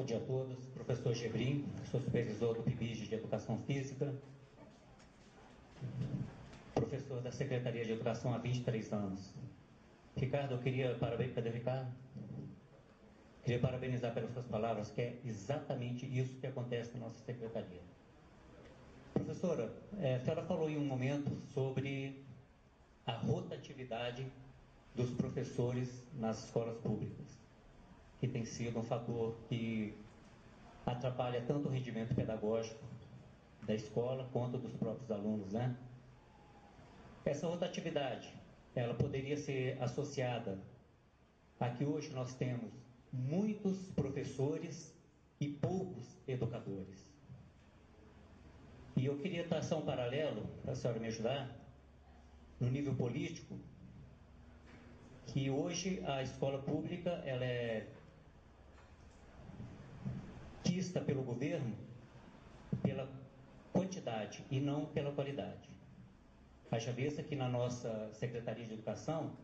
dia a todos. Professor Gebrim, sou supervisor do PIBIG de Educação Física, professor da Secretaria de Educação há 23 anos. Ricardo, eu queria parabenizar pelas suas palavras, que é exatamente isso que acontece na nossa secretaria. Professora, a senhora falou em um momento sobre a rotatividade dos professores nas escolas públicas, que tem sido um fator que atrapalha tanto o rendimento pedagógico da escola quanto dos próprios alunos, né? Essa rotatividade, ela poderia ser associada a que hoje nós temos muitos professores e poucos educadores. E eu queria traçar um paralelo, para a senhora me ajudar, no nível político, que hoje a escola pública ela é quista pelo governo pela quantidade e não pela qualidade. Haja vista que na nossa Secretaria de Educação,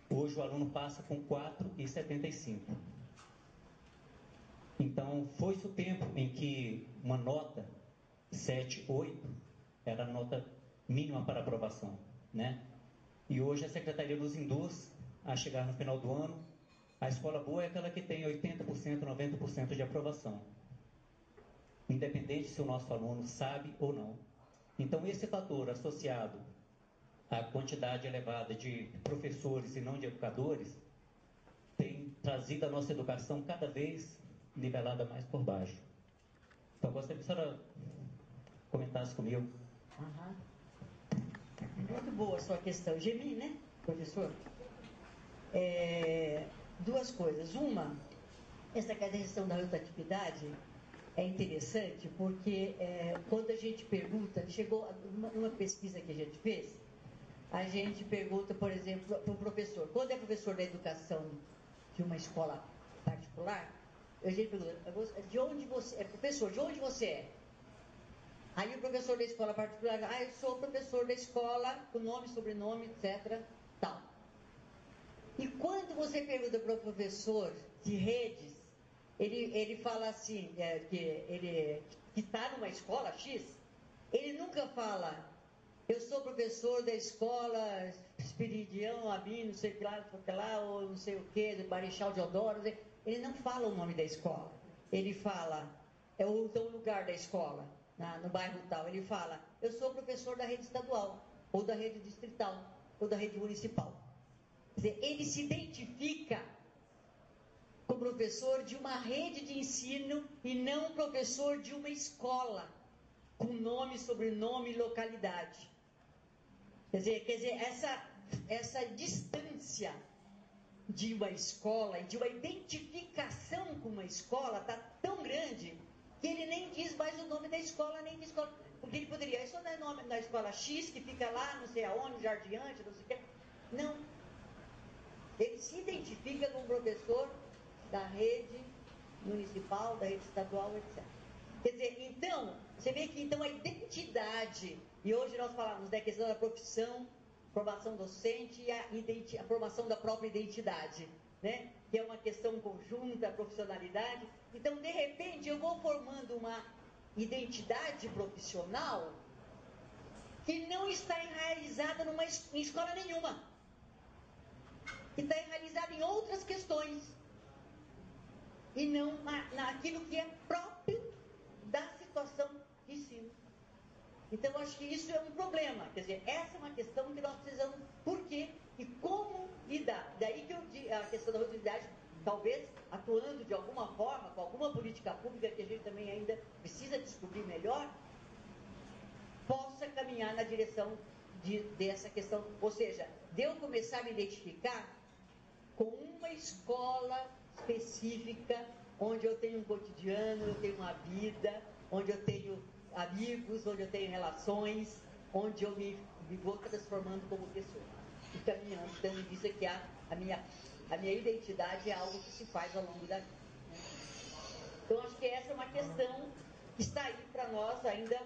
hoje o aluno passa com 4,75. Então, foi-se o tempo em que uma nota 7, 8 era a nota mínima para aprovação, né? E hoje a Secretaria nos induz a chegar no final do ano, a escola boa é aquela que tem 80%, 90% de aprovação, independente se o nosso aluno sabe ou não. Então, esse fator associado à quantidade elevada de professores e não de educadores tem trazido a nossa educação cada vez nivelada mais por baixo. Então, gostaria que a senhora comentasse comigo. Muito boa a sua questão. Gemi, né, professor? Duas coisas. Uma, essa questão da rotatividade é interessante porque quando a gente pergunta, chegou numa pesquisa que a gente fez, a gente pergunta, por exemplo, para o professor, quando é professor da educação de uma escola particular, a gente pergunta, de onde você é professor, de onde você é? Aí o professor da escola particular, eu sou professor da escola, com nome, sobrenome, etc, tal. E quando você pergunta para o professor de redes, ele fala assim, que ele está numa escola X, ele nunca fala, eu sou professor da escola Espiridião, Abim, não sei o que lá, ou não sei o que, Marechal Deodoro, ele não fala o nome da escola, ele fala, é o lugar da escola, no bairro tal, ele fala, eu sou professor da rede estadual, ou da rede distrital, ou da rede municipal. Quer dizer, ele se identifica como professor de uma rede de ensino e não professor de uma escola, com nome, sobrenome e localidade. Quer dizer essa distância de uma escola e de uma identificação com uma escola está tão grande que ele nem diz mais o nome da escola, nem de escola, porque ele poderia, isso não é nome da escola X, que fica lá, não sei aonde, Jardiante, não sei o que. Não. Ele se identifica como professor da rede municipal, da rede estadual, etc. Quer dizer, então, você vê que então a identidade, e hoje nós falamos da questão da profissão, formação docente e a formação da própria identidade, né? Que é uma questão conjunta, a profissionalidade. Então, de repente, eu vou formando uma identidade profissional que não está enraizada em escola nenhuma, que está enraizada em outras questões e não naquilo que é próprio da situação de ensino. Então, acho que isso é um problema. Quer dizer, essa é uma questão que nós precisamos, por quê e como lidar. Daí que eu digo, a questão da rotatividade, talvez atuando de alguma forma, com alguma política pública que a gente também ainda precisa descobrir melhor, possa caminhar na direção dessa questão. Ou seja, de eu começar a me identificar com uma escola específica, onde eu tenho um cotidiano, eu tenho uma vida, onde eu tenho amigos, onde eu tenho relações, onde eu me vou transformando como pessoa e caminhando. Então, isso é que a minha identidade é algo que se faz ao longo da vida, né? Então, acho que essa é uma questão que está aí para nós ainda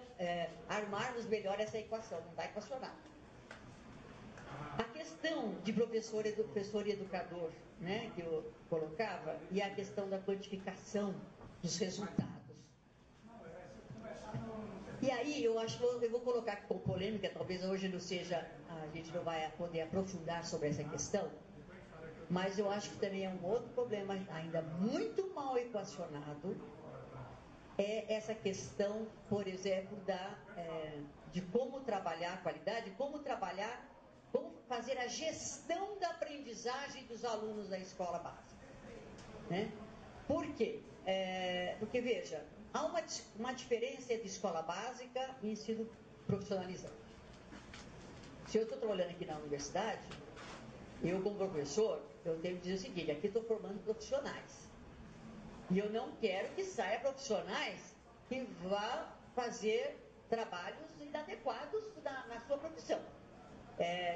armarmos melhor essa equação, não está equacionada. A questão de professor e educador, né, que eu colocava, e a questão da quantificação dos resultados. E aí, eu acho que eu vou colocar aqui como polêmica, talvez hoje não seja, a gente não vai poder aprofundar sobre essa questão, mas eu acho que também é um outro problema ainda muito mal equacionado, é essa questão, por exemplo, de como trabalhar a qualidade, como fazer a gestão da aprendizagem dos alunos da escola básica. Né? Por quê? Porque, veja, há uma diferença entre escola básica e ensino profissionalizante. Se eu estou trabalhando aqui na universidade, eu como professor, eu tenho que dizer o seguinte, aqui estou formando profissionais. E eu não quero que saia profissionais que vá fazer trabalhos inadequados na sua profissão.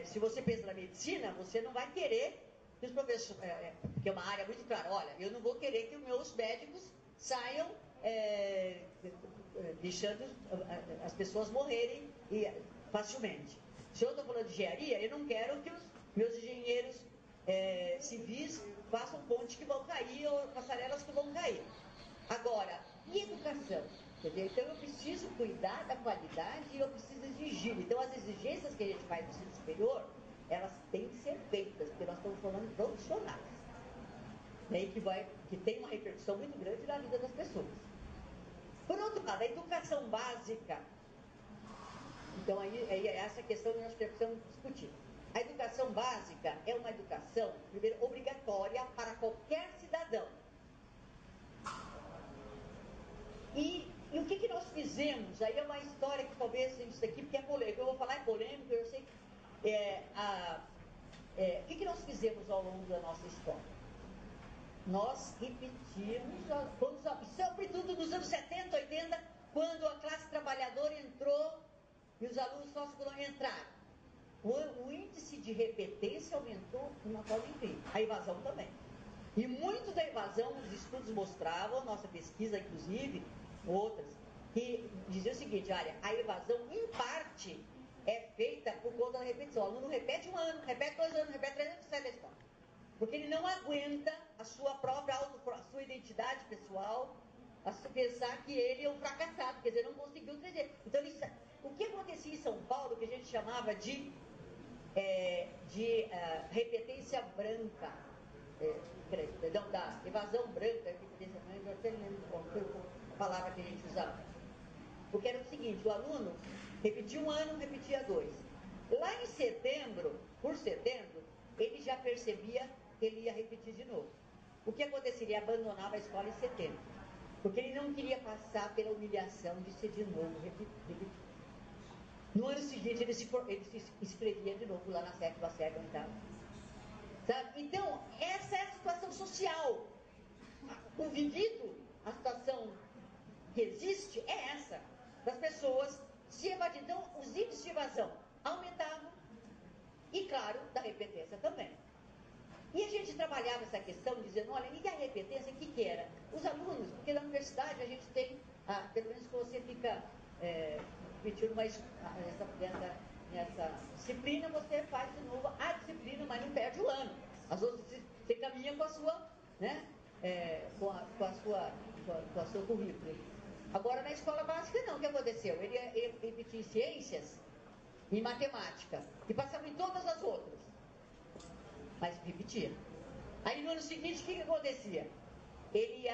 Se você pensa na medicina, você não vai querer que os professores... porque é uma área muito clara. Olha, eu não vou querer que os meus médicos saiam deixando as pessoas morrerem facilmente. Se eu estou falando de engenharia, eu não quero que os meus engenheiros civis façam pontes que vão cair ou passarelas que vão cair. Agora, e educação? Entendeu? Então eu preciso cuidar da qualidade e eu preciso exigir. Então as exigências que a gente faz no ensino superior, elas têm que ser feitas, porque nós estamos falando de profissionais. Né? Que tem uma repercussão muito grande na vida das pessoas. Por outro lado, a educação básica. Então aí é essa questão que nós precisamos discutir. A educação básica é uma educação, primeiro, obrigatória para qualquer cidadão. E o que nós fizemos? Aí é uma história que talvez seja isso aqui, porque é polêmico. Eu vou falar em polêmico, eu sei que o que nós fizemos ao longo da nossa história? Nós repetimos, sobretudo nos anos 70, 80, quando a classe trabalhadora entrou e os alunos socioeconômicos entraram. O índice de repetência aumentou de uma forma incrível. A evasão também. E muito da evasão, os estudos mostravam, nossa pesquisa inclusive, outras, que dizia o seguinte, olha, a evasão em parte é feita por conta da repetição. O aluno repete 1 ano, repete 2 anos, repete 3 anos e sai da escola. Porque ele não aguenta a sua própria a sua identidade pessoal, a pensar que ele é um fracassado, quer dizer, não conseguiu crescer. Então, o que acontecia em São Paulo, que a gente chamava de repetência branca, da evasão branca, repetência branca, eu até lembro qual foi a palavra que a gente usava. Porque era o seguinte, o aluno repetia 1 ano, repetia 2. Lá em setembro, por setembro, ele já percebia que ele ia repetir de novo. O que aconteceria? Ele abandonava a escola em setembro. Porque ele não queria passar pela humilhação de ser de novo repetir. No ano seguinte, ele se inscrevia de novo lá na 7ª série, então. Sabe? Então, essa é a situação social. O vivido, a situação que existe é essa. Das pessoas se evadindo. Então, os índices de evasão aumentavam e, claro, da repetência também. E a gente trabalhava essa questão dizendo, olha, e a repetência, o que era? Os alunos, porque na universidade a gente tem, pelo menos que você fica repetindo nessa disciplina, você faz de novo a disciplina, mas não perde o ano. As outras você caminha com a sua, né, com a sua currículo. Agora na escola básica não, o que aconteceu? Ele repetia em ciências, em matemática, e passava em todas as outras. Mas repetia. Aí no ano seguinte, o que acontecia? Ele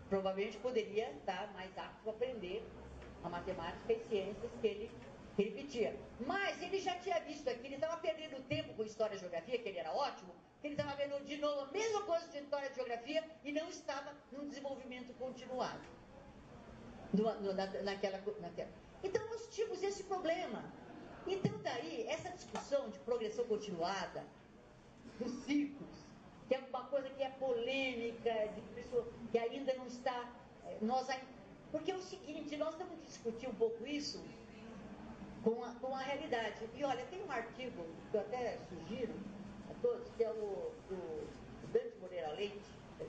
provavelmente poderia estar mais apto para aprender a matemática e ciências que ele repetia. Mas ele já tinha visto aqui, ele estava perdendo tempo com história e geografia, que ele era ótimo, que ele estava vendo de novo a mesma coisa de história e geografia e não estava num desenvolvimento continuado. Naquela. Então nós tínhamos esse problema. Então daí, essa discussão de progressão continuada, dos ciclos, que é uma coisa que é polêmica, de pessoa que ainda não está... Porque é o seguinte, nós temos que discutir um pouco isso com a realidade. E olha, tem um artigo que eu até sugiro a todos, que é o Dante Moreira Leite,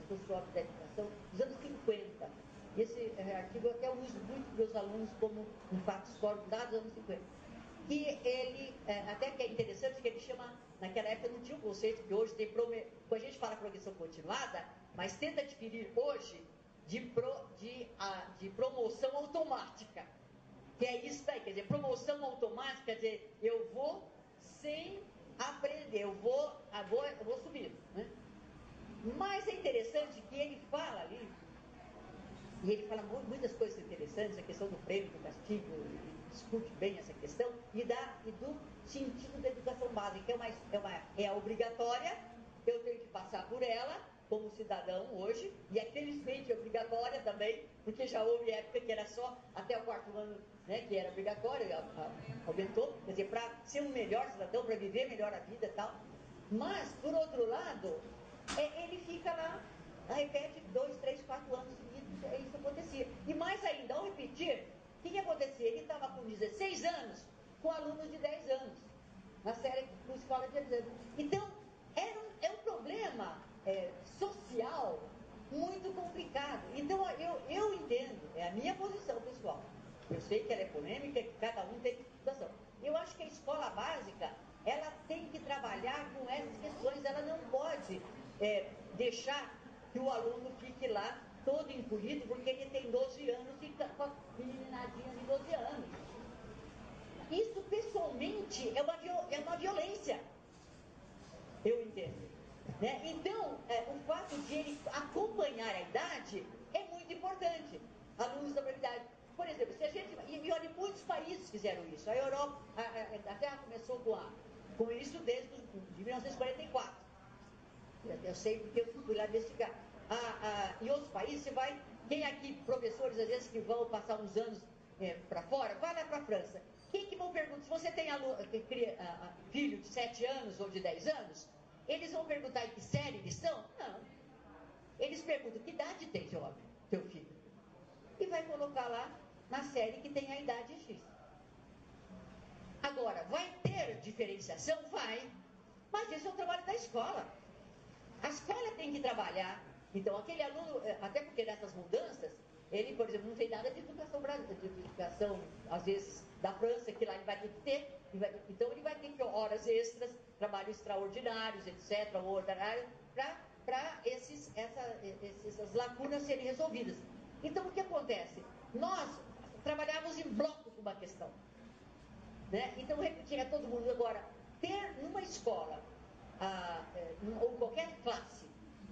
sociólogo da educação, dos anos 50. Esse artigo eu até uso muito para os meus alunos como um fato histórico dos anos 50. E ele, até que é interessante, que ele chama, naquela época não tinha um conceito que hoje tem, quando a gente fala progressão continuada, mas tenta definir hoje de promoção automática. Que é isso daí, quer dizer, promoção automática, quer dizer, eu vou sem aprender, eu vou subir, né? Mas é interessante que ele fala ali, e ele fala muitas coisas interessantes, a questão do prêmio, do castigo, ele discute bem essa questão, e do sentido da educação básica, que é obrigatória, eu tenho que passar por ela, como cidadão hoje, e é felizmente obrigatória também, porque já houve época que era só até o 4º ano, né, que era obrigatório, aumentou, quer dizer, para ser um melhor cidadão, para viver melhor a vida e tal. Mas, por outro lado, ele fica lá, repete 2, 3, 4 anos seguidos, isso acontecia. E mais ainda, ao repetir, o que acontecia? Ele estava com 16 anos, com alunos de 10 anos, na série com escola de exame. Então, é um problema social muito complicado. Então, eu entendo, é a minha posição pessoal. Eu sei que ela é polêmica, que cada um tem situação. Eu acho que a escola básica, ela tem que trabalhar com essas questões, ela não pode deixar que o aluno fique lá todo encolhido, porque ele tem 12 anos e com a meninadinha de 12 anos. Isso, pessoalmente, é uma violência. Eu entendo. Né? Então, o fato de ele acompanhar a idade é muito importante. Alunos da idade. Por exemplo, se a gente. E olha, muitos países fizeram isso. A Europa, a Terra começou com isso desde 1944. Eu sei porque eu fui lá investigar. Em outros países, você vai. Tem aqui professores, às vezes, que vão passar uns anos para fora, vai lá para a França. Quem que vão perguntar? Se você tem filho de 7 anos ou de 10 anos, eles vão perguntar em que série eles são? Não. Eles perguntam que idade tem teu filho. E vai colocar lá na série que tem a idade X. Agora, vai ter diferenciação? Vai. Mas esse é o trabalho da escola. A escola tem que trabalhar. Então, aquele aluno, até porque nessas mudanças, ele, por exemplo, não tem nada de educação, às vezes, da França, que lá ele vai ter que ter. Então, ele vai ter que horas extras, trabalhos extraordinários, etc., ou ordinário, para essas lacunas serem resolvidas. Então, o que acontece? Nós trabalhávamos em bloco com uma questão. Né? Então, repetir a todo mundo agora, ter numa escola, ou qualquer classe,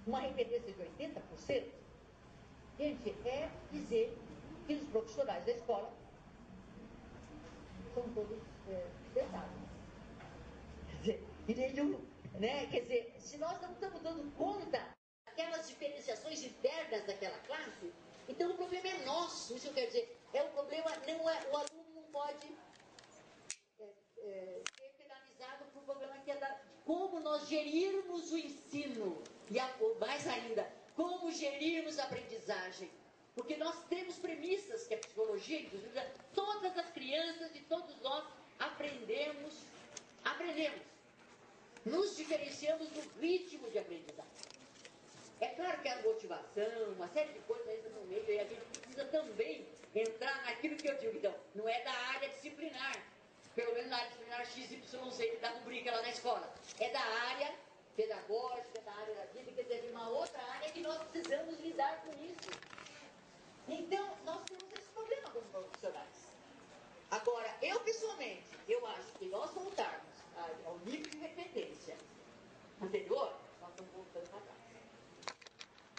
uma repetência de 80%, gente, é dizer que os profissionais da escola são todos pesados. Quer dizer, e nenhum, né? Quer dizer, se nós não estamos dando conta daquelas diferenciações internas daquela classe, então o problema é nosso. Isso quer dizer, o problema não é, o aluno não pode ser penalizado por um problema que é como nós gerirmos o ensino, e mais ainda, como gerirmos a aprendizagem. Porque nós temos premissas que a psicologia, inclusive, todas as crianças e todos nós aprendemos, nos diferenciamos no ritmo de aprendizagem. É claro que a motivação, uma série de coisas entra no meio, e a gente precisa também entrar naquilo que eu digo, então, não é da área disciplinar, pelo menos na área disciplinar XYZ da rubrica lá na escola, é da área pedagógica, da área da vida, quer dizer, de uma outra área que nós precisamos lidar com isso. Então, nós temos esse problema como profissionais. Agora, eu pessoalmente, eu acho que nós voltarmos ao nível de repetência anterior, nós estamos voltando para trás.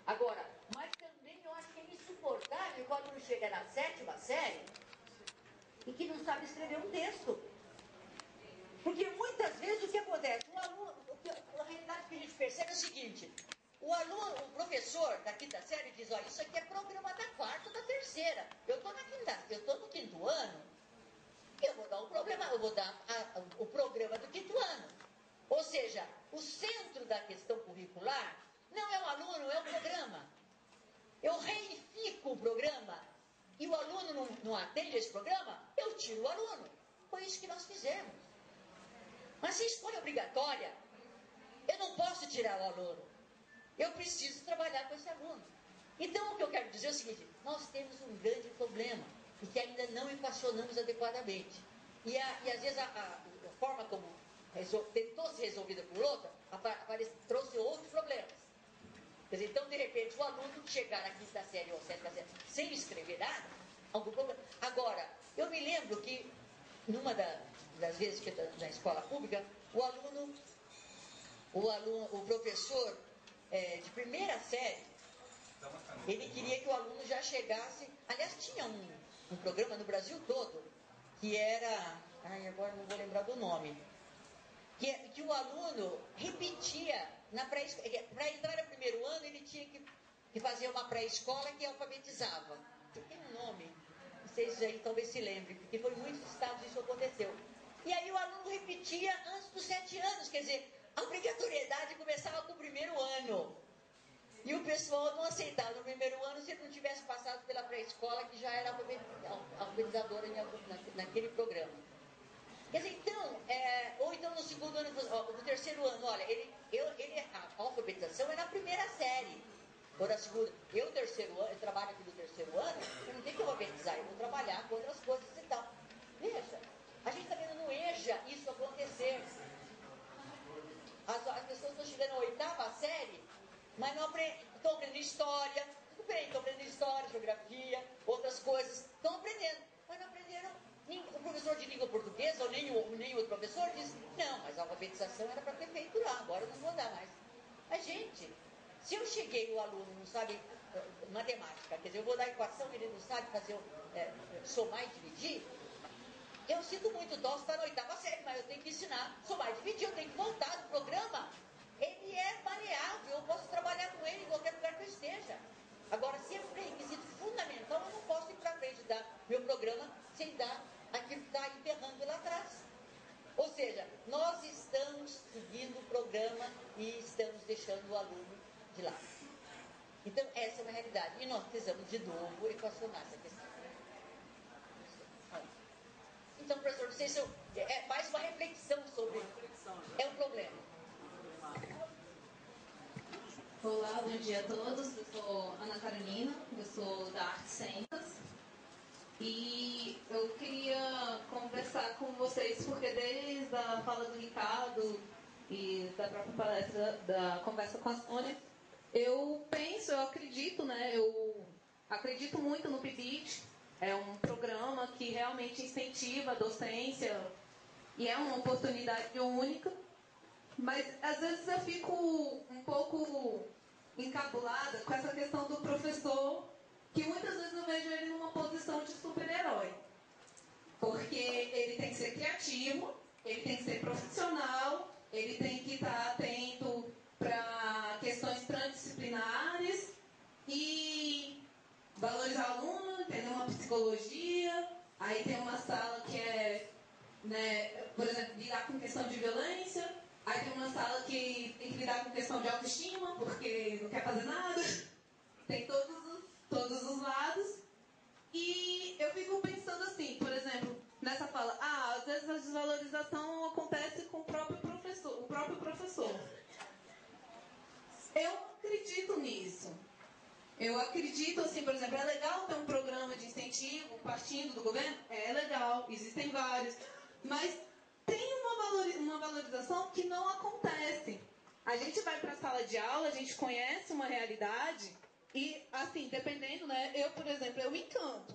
Agora, mas também eu acho que é insuportável quando o aluno chega na 7ª série e que não sabe escrever um texto. Porque muitas vezes o que acontece? O aluno, a realidade que a gente percebe é o seguinte: o professor da 5ª série diz, olha, isso aqui é programa da 4ª ou da 3ª. Eu estou no 5º ano, eu vou dar o programa do 5º ano. Ou seja, o centro da questão curricular não é o aluno, é o programa. Eu reifico o programa e o aluno não atende a esse programa, eu tiro o aluno. Foi isso que nós fizemos. Mas se a escolha é obrigatória, eu não posso tirar o aluno. Eu preciso trabalhar com esse aluno. Então, o que eu quero dizer é o seguinte: nós temos um grande problema e que ainda não equacionamos adequadamente. E às vezes a forma como tentou ser resolvida por outra, trouxe outros problemas. Quer dizer, então, de repente, o aluno chegar na quinta série ou sétima série sem escrever nada, algum problema. Agora, eu me lembro que, numa das vezes que na escola pública, o professor de primeira série, ele queria que o aluno já chegasse. Aliás, tinha um programa no Brasil todo que era. Agora não vou lembrar do nome. Que o aluno repetia para entrar no primeiro ano, ele tinha que fazer uma pré-escola que alfabetizava. Tem um nome, vocês aí talvez se lembrem, porque foi em muitos estados isso aconteceu. E aí o aluno repetia antes dos 7 anos, quer dizer, a obrigatoriedade começava com o primeiro ano. E o pessoal não aceitava no primeiro ano se ele não tivesse passado pela pré-escola, que já era alfabetizadora naquele programa. Quer dizer, então, ou então no segundo ano, no terceiro ano, olha, a alfabetização é na primeira série, ou na segunda. Eu trabalho aqui no terceiro ano, eu não tenho que alfabetizar, eu vou trabalhar com outras coisas e tal. Veja, a gente está vendo no EJA isso acontecer. As pessoas estão chegando à 8ª série, mas não estão aprendendo história, tudo bem, estão aprendendo história, geografia, outras coisas, estão aprendendo, mas não aprenderam. O professor de língua portuguesa, ou nem outro professor, diz, não, mas a alfabetização era para ter feito lá, agora eu não vou dar mais. Mas, gente, se eu cheguei e o aluno não sabe matemática, quer dizer, eu vou dar a equação, ele não sabe fazer somar e dividir, eu sinto muito dó, está na 8ª série, mas eu tenho que ensinar somar e dividir, eu tenho que voltar do programa. Ele é maleável, eu posso trabalhar com ele em qualquer lugar que eu esteja. Agora, se é um requisito fundamental, eu não posso ir para frente dar meu programa sem dar aquilo que está emperrando lá atrás. Ou seja, nós estamos seguindo o programa e estamos deixando o aluno de lado. Então, essa é uma realidade. E nós precisamos, de novo, equacionar essa questão. Então, professor, não sei se é mais uma reflexão sobre... É um problema. Olá, bom dia a todos. Eu sou Ana Carolina, eu sou da Artes Cênicas. E eu queria conversar com vocês, porque desde a fala do Ricardo e da própria palestra, da conversa com a Sônia, eu acredito, né? Eu acredito muito no PIBIT. É um programa que realmente incentiva a docência e é uma oportunidade única. Mas, às vezes, eu fico um pouco encabulada com essa questão do professor, que muitas vezes eu vejo ele numa posição de super-herói. Porque ele tem que ser criativo, ele tem que ser profissional, ele tem que estar atento para questões transdisciplinares e valorizar o aluno, entender uma psicologia. Aí tem uma sala que é, né, por exemplo, lidar com questão de violência. Aí tem uma sala que tem que lidar com questão de autoestima, porque não quer fazer nada. Tem todos os lados. E eu fico pensando assim, por exemplo, nessa fala, às vezes a desvalorização acontece com o próprio professor. Eu acredito nisso. Eu acredito, assim, por exemplo, é legal ter um programa de incentivo partindo do governo? É legal, existem vários. Mas tem uma valorização que não acontece. A gente vai para a sala de aula, a gente conhece uma realidade e, assim, dependendo, né? Eu, por exemplo, eu me encanto.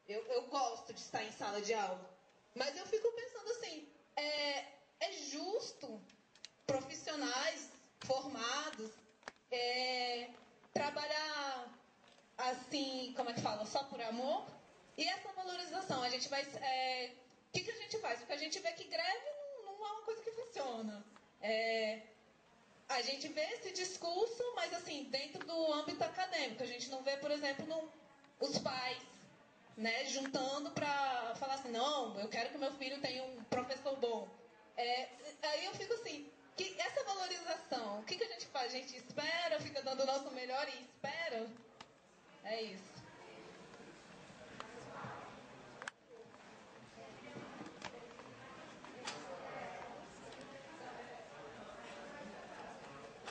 Eu gosto de estar em sala de aula. Mas eu fico pensando assim, é justo profissionais formados trabalhar assim, como é que fala? Só por amor? E essa valorização, a gente vai... o que a gente faz? Porque a gente vê que greve não é uma coisa que funciona. A gente vê esse discurso, mas assim, dentro do âmbito acadêmico. A gente não vê, por exemplo, os pais, né, juntando para falar assim, não, eu quero que meu filho tenha um professor bom. Aí eu fico assim, essa valorização, o que a gente faz? A gente espera, fica dando o nosso melhor e espera? É isso.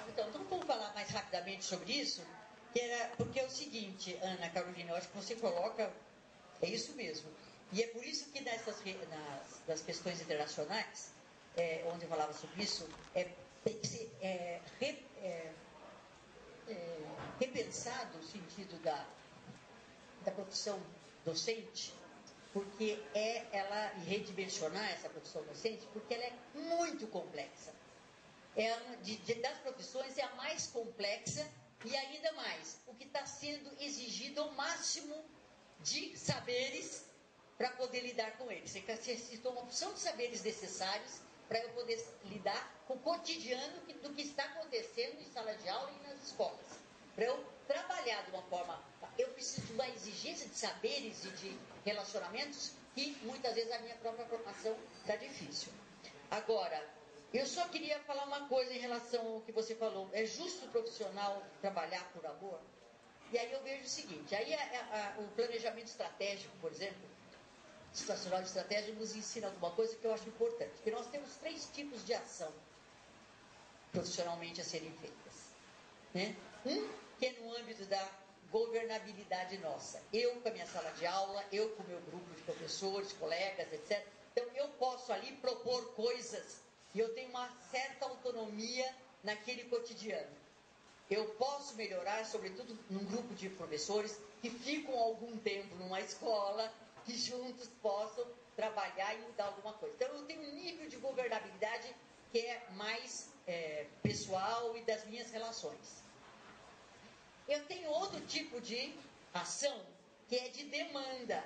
Então vamos falar mais rapidamente sobre isso, porque é o seguinte, Ana Carolina, eu acho que você coloca, é isso mesmo. E é por isso que nas questões internacionais, onde eu falava sobre isso, tem que ser repensado complicado o sentido da profissão docente, porque ela redimensionar essa profissão docente, porque ela é muito complexa. Das profissões é a mais complexa e ainda mais, o que está sendo exigido ao máximo de saberes para poder lidar com eles. Você citou uma opção de saberes necessários para eu poder lidar com o cotidiano do que está acontecendo em sala de aula e nas escolas. Para eu trabalhar de uma forma... Eu preciso de uma exigência de saberes e de relacionamentos que muitas vezes a minha própria formação está difícil. Agora, eu só queria falar uma coisa em relação ao que você falou. É justo o profissional trabalhar por amor? E aí eu vejo o seguinte, aí o planejamento estratégico, por exemplo, situacional de estratégia, nos ensina alguma coisa que eu acho importante. Que nós temos 3 tipos de ação profissionalmente a serem feitas. Né? Um, que é no âmbito da governabilidade nossa. Eu com a minha sala de aula, eu com o meu grupo de professores, colegas, etc. Então eu posso ali propor coisas e eu tenho uma certa autonomia naquele cotidiano. Eu posso melhorar, sobretudo num grupo de professores que ficam algum tempo numa escola, que juntos possam trabalhar e mudar alguma coisa. Então eu tenho um nível de governabilidade que é mais pessoal e das minhas relações. Eu tenho outro tipo de ação que é de demanda.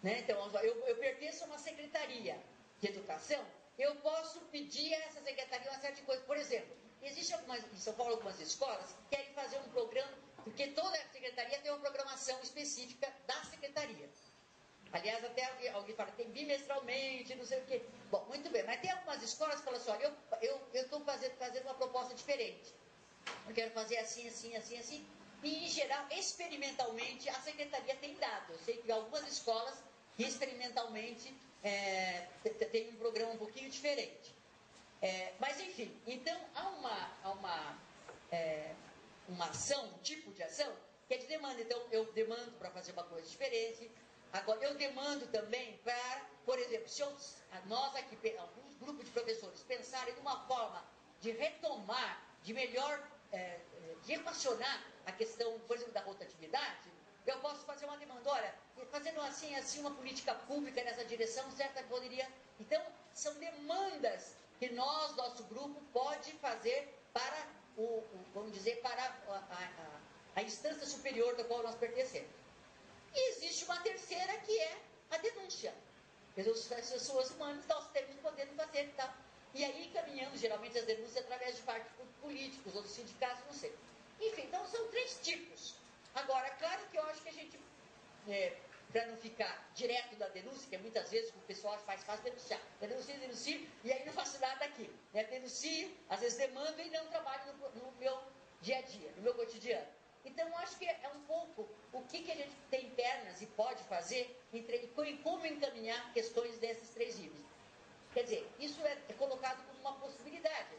Né? Então, eu pertenço a uma secretaria de educação, eu posso pedir a essa secretaria uma série de coisas. Por exemplo, existe em São Paulo algumas escolas que querem fazer um programa, porque toda a secretaria tem uma programação específica da secretaria. Aliás, até alguém fala que tem bimestralmente, não sei o quê. Bom, muito bem, mas tem algumas escolas que falam assim, olha, eu estou fazendo uma proposta diferente. Eu quero fazer assim, assim, assim, assim. E, em geral, experimentalmente, a secretaria tem dado. Eu sei que algumas escolas que experimentalmente têm um programa um pouquinho diferente. Mas, enfim, então há uma ação, um tipo de ação, que é de demanda. Então, eu demando para fazer uma coisa diferente. Agora, eu demando também para, por exemplo, se nós aqui, alguns grupos de professores, pensarem numa forma de retomar, de melhor, de equacionar a questão, por exemplo, da rotatividade, eu posso fazer uma demanda. Olha, fazendo assim, uma política pública nessa direção, certa poderia... Então, são demandas que nosso grupo pode fazer para, vamos dizer, para a instância superior da qual nós pertencemos. E existe uma terceira que é a denúncia. As pessoas humanas, nós temos poder de fazer e tal. E aí caminhamos geralmente as denúncias através de partidos políticos, ou dos sindicatos, não sei. Enfim, então são 3 tipos. Agora, claro que eu acho que a gente, para não ficar direto da denúncia, que muitas vezes o pessoal faz denunciar. Denuncio, e aí não faço nada aqui. Denuncio, às vezes demando e não trabalho no meu dia a dia, no meu cotidiano. Então, eu acho que é um pouco o que a gente tem pernas e pode fazer e como encaminhar questões desses 3 níveis. Quer dizer, isso é colocado como uma possibilidade,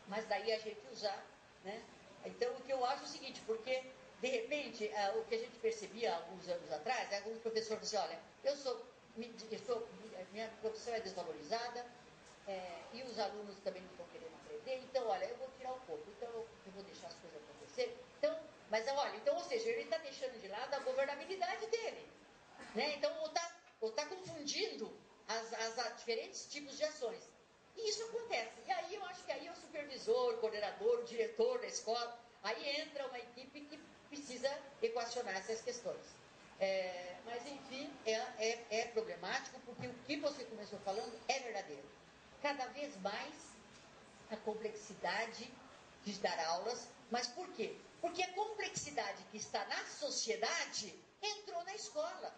mas daí a gente usar, né? Então, o que eu acho é o seguinte, porque, de repente, o que a gente percebia alguns anos atrás, alguns professores diziam, olha, minha profissão é desvalorizada, e os alunos também não estão querendo aprender, então, olha, eu vou tirar um pouco, então eu vou deixar as coisas acontecerem. Então, mas, olha, então, ou seja, ele está deixando de lado a governabilidade dele, né? Então, ou está confundindo as diferentes tipos de ações. E isso acontece. E aí eu acho que aí é o supervisor, o coordenador, o diretor da escola, aí entra uma equipe que precisa equacionar essas questões. Mas, enfim, é problemático, porque o que você começou falando é verdadeiro. Cada vez mais a complexidade de dar aulas, mas por quê? Porque a complexidade que está na sociedade entrou na escola.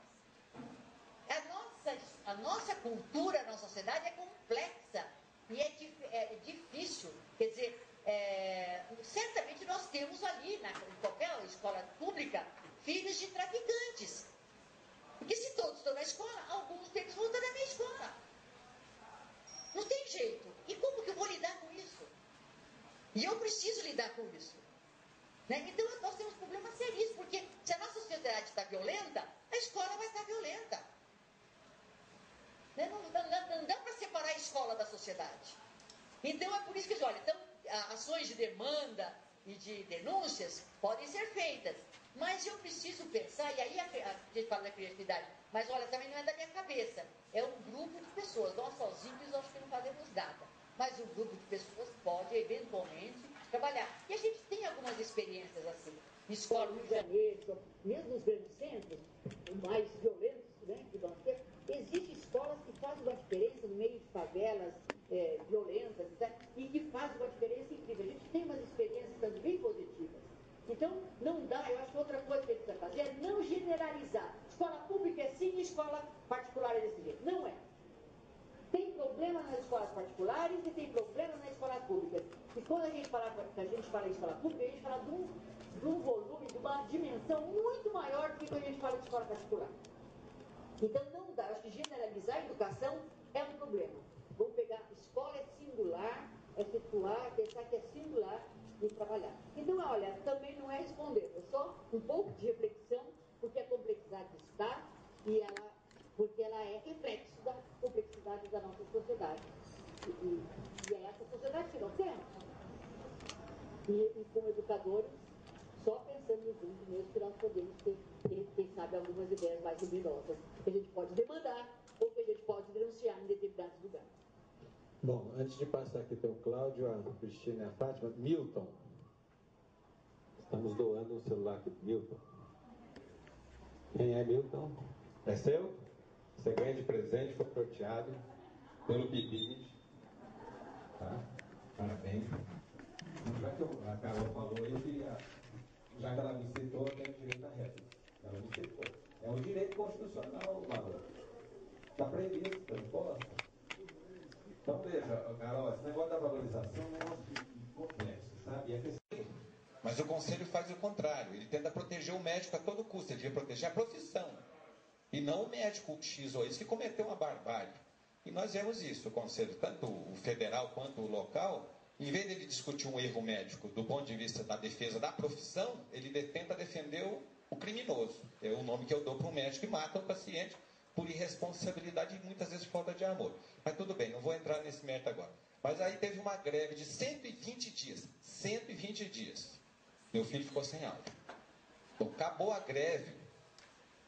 A nossa cultura, a nossa sociedade é complexa e é difícil. Quer dizer, certamente nós temos ali, em qualquer escola pública, filhos de traficantes. Porque se todos estão na escola, alguns deles vão estar na minha escola. Não tem jeito. E como que eu vou lidar com isso? E eu preciso lidar com isso. Né? Então nós temos problemas sérios, porque se a nossa sociedade está violenta, a escola vai estar violenta. Né? Não dá para separar a escola da sociedade. Então é por isso que, olha, então, ações de demanda, e de denúncias podem ser feitas. Mas eu preciso pensar, e aí a gente fala da criatividade, mas olha, também não é da minha cabeça, é um grupo de pessoas. Nós sozinhos acho que não fazemos nada, mas um grupo de pessoas pode eventualmente trabalhar. E a gente tem algumas experiências assim. Escola do Rio de Janeiro, mesmo nos grandes centros, mais violentos, né, que nós temos, existem escolas que fazem uma diferença no meio de favelas violentas, e que fazem uma diferença incrível. A gente tem umas experiências também bem positivas. Então, não dá, eu acho que outra coisa que a gente precisa fazer é não generalizar. Escola pública é assim e escola particular é desse jeito. Não é. Tem problema nas escolas particulares e tem problema nas escolas públicas. E quando a gente fala em escola pública, a gente fala de um volume, de uma dimensão muito maior do que quando a gente fala de escola particular. Então, não dá. Eu acho que generalizar a educação é um problema. Vamos pegar, escola é singular, é situar, pensar que é singular e trabalhar. Então, olha, também não é responder, é só um pouco de reflexão, porque a complexidade está porque ela é reflexo da complexidade da nossa sociedade. E é essa sociedade que nós temos. E como educadores, só pensando juntos mesmo que nós podemos ter, quem sabe, algumas ideias mais luminosas que a gente pode demandar ou que a gente pode denunciar em determinados lugares. Bom, antes de passar aqui para o Cláudio, a Cristina e a Fátima, Milton. Estamos doando um celular aqui para Milton. Quem é Milton? É seu? Você ganha de presente, foi sorteado pelo PIBID. Tá? Parabéns. Já que a Carol falou, eu queria, já que ela me citou, eu tenho direito à réplica. Ela me citou. É um direito constitucional, Malu. Está previsto, não posso. Então, veja, Carol, esse negócio da valorização é um negócio complexo, sabe? Mas o Conselho faz o contrário. Ele tenta proteger o médico a todo custo. Ele devia proteger a profissão. E não o médico X ou Y que cometeu uma barbárie. E nós vemos isso. O Conselho, tanto o federal quanto o local, em vez de ele discutir um erro médico do ponto de vista da defesa da profissão, ele tenta defender o criminoso. É o nome que eu dou para um médico que mata o paciente por irresponsabilidade e muitas vezes falta de amor. Mas tudo bem, não vou entrar nesse mérito agora. Mas aí teve uma greve de 120 dias. 120 dias. Meu filho ficou sem aula. Então, acabou a greve.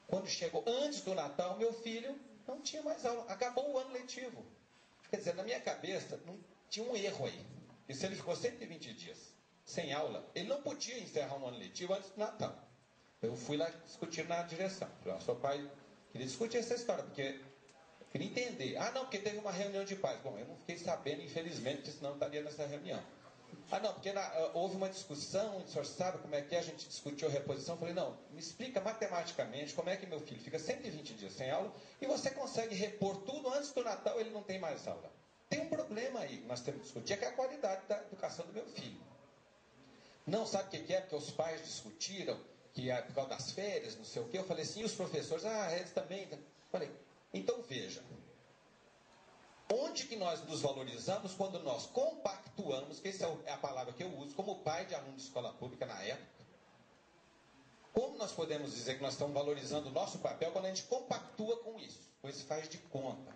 Quando chegou antes do Natal, meu filho não tinha mais aula. Acabou o ano letivo. Quer dizer, na minha cabeça, não tinha um erro aí. E se ele ficou 120 dias sem aula, ele não podia encerrar um ano letivo antes do Natal. Eu fui lá discutir na direção. Falei, seu pai queria discutir essa história, porque eu queria entender. Ah, não, porque teve uma reunião de pais. Bom, eu não fiquei sabendo, infelizmente, porque senão eu estaria nessa reunião. Ah, não, porque houve uma discussão, o senhor sabe como é que é, a gente discutiu a reposição. Eu falei, não, me explica matematicamente como é que meu filho fica 120 dias sem aula e você consegue repor tudo antes do Natal, ele não tem mais aula. Tem um problema aí que nós temos que discutir, que é a qualidade da educação do meu filho. Não sabe o que é, porque os pais discutiram, que é por causa das férias, não sei o quê. Eu falei assim, e os professores? Ah, eles também. Falei, então veja. Onde que nós nos valorizamos quando nós compactuamos, que essa é a palavra que eu uso, como pai de aluno de escola pública na época. Como nós podemos dizer que nós estamos valorizando o nosso papel quando a gente compactua com isso, com esse faz de conta?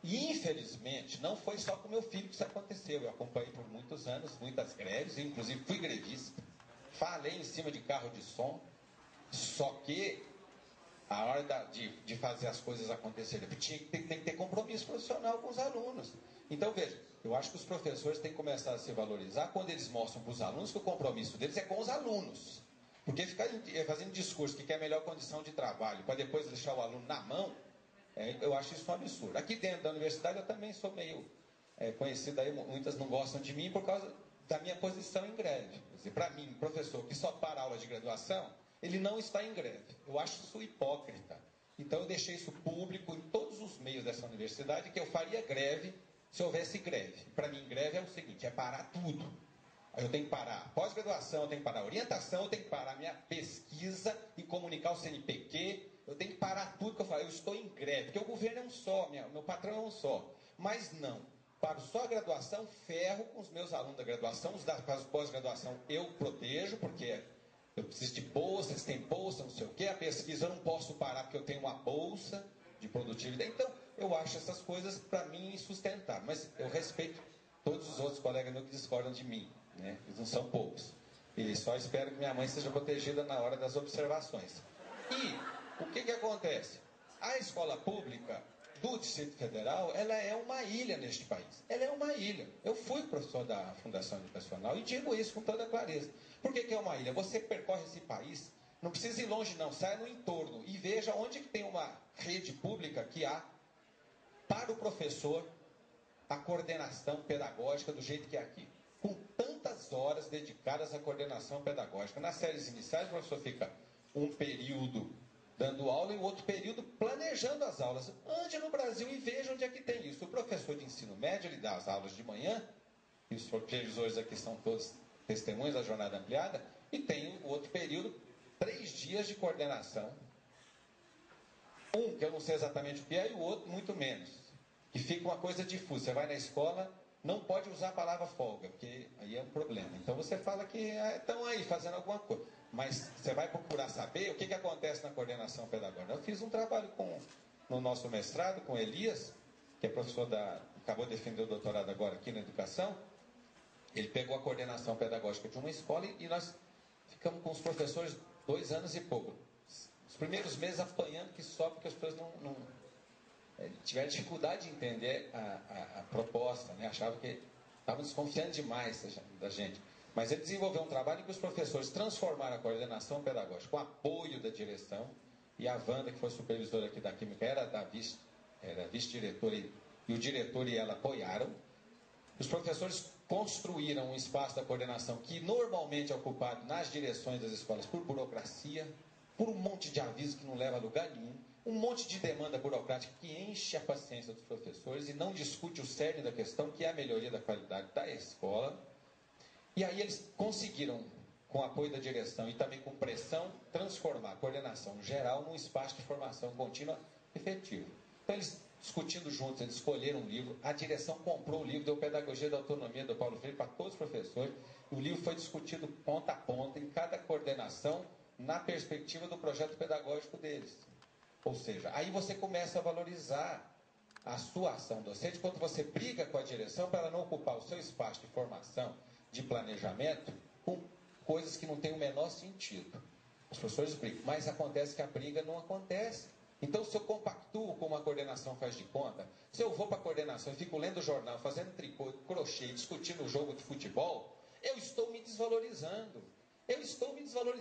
E infelizmente, não foi só com meu filho que isso aconteceu. Eu acompanhei por muitos anos, muitas greves, inclusive fui grevista. Falei em cima de carro de som, só que a hora de fazer as coisas acontecerem, tem que ter compromisso profissional com os alunos. Então, veja, eu acho que os professores têm que começar a se valorizar quando eles mostram para os alunos que o compromisso deles é com os alunos. Porque ficar fazendo discurso que quer melhor condição de trabalho para depois deixar o aluno na mão, eu acho isso um absurdo. Aqui dentro da universidade eu também sou meio conhecido, aí muitas não gostam de mim por causa da minha posição em greve. Para mim, professor que só para aula de graduação, ele não está em greve. Eu acho isso hipócrita. Então eu deixei isso público em todos os meios dessa universidade, que eu faria greve se houvesse greve. Para mim, greve é o seguinte, é parar tudo. Eu tenho que parar pós-graduação, eu tenho que parar a orientação, eu tenho que parar a minha pesquisa e comunicar o CNPq, eu tenho que parar tudo que eu falo. Eu estou em greve, porque o governo é um só, meu patrão é um só. Mas não. Paro só a graduação, ferro com os meus alunos da graduação, os da pós-graduação eu protejo, porque eu preciso de bolsa, eles têm bolsa, não sei o quê. A pesquisa eu não posso parar porque eu tenho uma bolsa de produtividade. Então, eu acho essas coisas, para mim, insustentáveis. Mas eu respeito todos os outros colegas meus que discordam de mim, né? Eles não são poucos. E só espero que minha mãe seja protegida na hora das observações. E o que acontece? A escola pública do Distrito Federal, ela é uma ilha neste país. Ela é uma ilha. Eu fui professor da Fundação Educacional e digo isso com toda clareza. Por que é uma ilha? Você percorre esse país, não precisa ir longe não, sai no entorno e veja onde que tem uma rede pública que há para o professor a coordenação pedagógica do jeito que é aqui. Com tantas horas dedicadas à coordenação pedagógica. Nas séries iniciais, o professor fica um período dando aula e o outro período planejando as aulas. Ande no Brasil e veja onde é que tem isso. O professor de ensino médio, ele dá as aulas de manhã, e os supervisores aqui são todos testemunhas da jornada ampliada, e tem o outro período, 3 dias de coordenação. Um, que eu não sei exatamente o que é, e o outro, muito menos. Que fica uma coisa difusa. Você vai na escola, não pode usar a palavra folga, porque aí é um problema. Então você fala que estão aí fazendo alguma coisa. Mas você vai procurar saber o que acontece na coordenação pedagógica. Eu fiz um trabalho no nosso mestrado com Elias, que é professor acabou de defender o doutorado agora aqui na educação. Ele pegou a coordenação pedagógica de uma escola e nós ficamos com os professores 2 anos e pouco. Os primeiros meses apanhando que só porque as pessoas não tiveram dificuldade de entender a proposta, né? Achavam que estavam desconfiando demais da gente. Mas ele desenvolveu um trabalho em que os professores transformaram a coordenação pedagógica com apoio da direção, e a Wanda, que foi supervisora aqui da Química, era vice-diretora, e o diretor e ela apoiaram. Os professores construíram um espaço da coordenação que normalmente é ocupado nas direções das escolas por burocracia, por um monte de aviso que não leva a lugar nenhum, um monte de demanda burocrática que enche a paciência dos professores e não discute o cerne da questão, que é a melhoria da qualidade da escola. E aí eles conseguiram, com o apoio da direção e também com pressão, transformar a coordenação geral num espaço de formação contínua efetivo. Então eles, discutindo juntos, eles escolheram um livro, a direção comprou o livro, deu Pedagogia da Autonomia do Paulo Freire para todos os professores, e o livro foi discutido ponta a ponta em cada coordenação, na perspectiva do projeto pedagógico deles. Ou seja, aí você começa a valorizar a sua ação docente quando você briga com a direção para ela não ocupar o seu espaço de formação, de planejamento, com coisas que não têm o menor sentido. Os professores brigam, mas acontece que a briga não acontece. Então, se eu compactuo como a coordenação faz de conta, se eu vou para a coordenação e fico lendo o jornal, fazendo tricô, crochê, discutindo o jogo de futebol, eu estou me desvalorizando.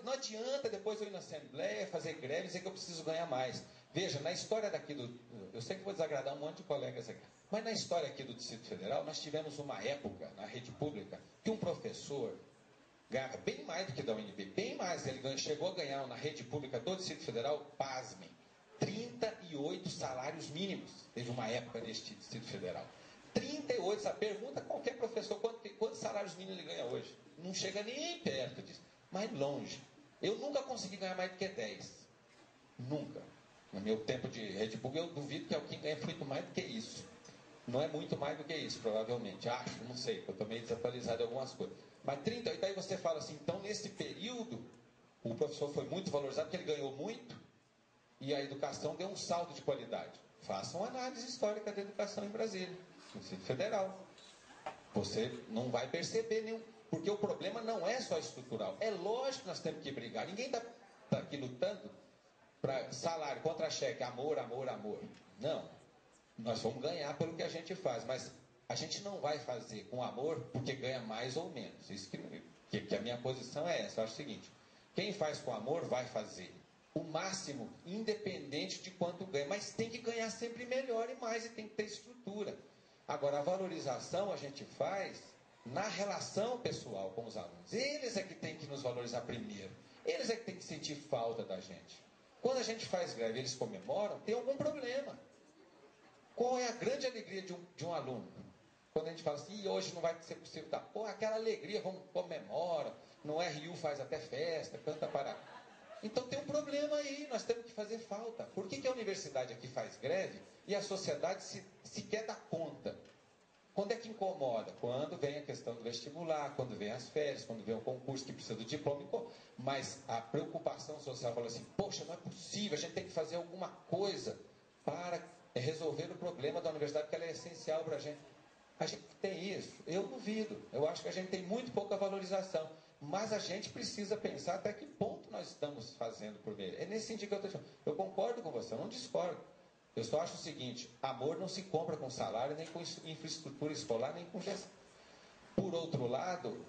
Não adianta depois eu ir na Assembleia, fazer greve e dizer que eu preciso ganhar mais. Veja, na história daqui eu sei que vou desagradar um monte de colegas aqui, mas na história aqui do Distrito Federal, nós tivemos uma época, na rede pública, que um professor ganhava bem mais do que da UNB, bem mais. Ele chegou a ganhar na rede pública do Distrito Federal, pasmem, 38 salários mínimos. Teve uma época neste Distrito Federal. 38, pergunta a qualquer professor quantos salários mínimos ele ganha hoje. Não chega nem perto disso. Mais longe. Eu nunca consegui ganhar mais do que 10. Nunca. No meu tempo de rede pública, eu duvido que alguém ganhe muito mais do que isso. Não é muito mais do que isso, provavelmente. Acho, não sei, eu estou meio desatualizado em algumas coisas. Mas 38, aí você fala assim, então nesse período, o professor foi muito valorizado, porque ele ganhou muito, e a educação deu um salto de qualidade. Façam uma análise histórica da educação em Brasília, no Distrito Federal. Você não vai perceber nenhum. Porque o problema não é só estrutural. É lógico que nós temos que brigar. Ninguém está aqui lutando para salário, contra-cheque, amor, amor, amor. Não. Nós vamos ganhar pelo que a gente faz. Mas a gente não vai fazer com amor porque ganha mais ou menos. Isso que a minha posição é essa. Eu acho o seguinte. Quem faz com amor vai fazer o máximo, independente de quanto ganha. Mas tem que ganhar sempre melhor e mais. E tem que ter estrutura. Agora, a valorização a gente faz na relação pessoal com os alunos. Eles é que tem que nos valorizar primeiro. Eles é que tem que sentir falta da gente. Quando a gente faz greve e eles comemoram, tem algum problema. Qual é a grande alegria de um aluno? Quando a gente fala assim, hoje não vai ser possível dar. Pô, aquela alegria, vamos comemora. No RU faz até festa, canta para... Então tem um problema aí, nós temos que fazer falta. Por que a universidade aqui faz greve e a sociedade sequer dá conta? Quando é que incomoda? Quando vem a questão do vestibular, quando vem as férias, quando vem um concurso que precisa do diploma. Mas a preocupação social fala assim, poxa, não é possível, a gente tem que fazer alguma coisa para resolver o problema da universidade, porque ela é essencial para a gente. A gente tem isso, eu duvido. Eu acho que a gente tem muito pouca valorização. mas a gente precisa pensar até que ponto nós estamos fazendo por ele. É nesse sentido que eu estou dizendo. Eu concordo com você, eu não discordo. Eu só acho o seguinte, amor não se compra com salário, nem com infraestrutura escolar, nem com gestão. Por outro lado,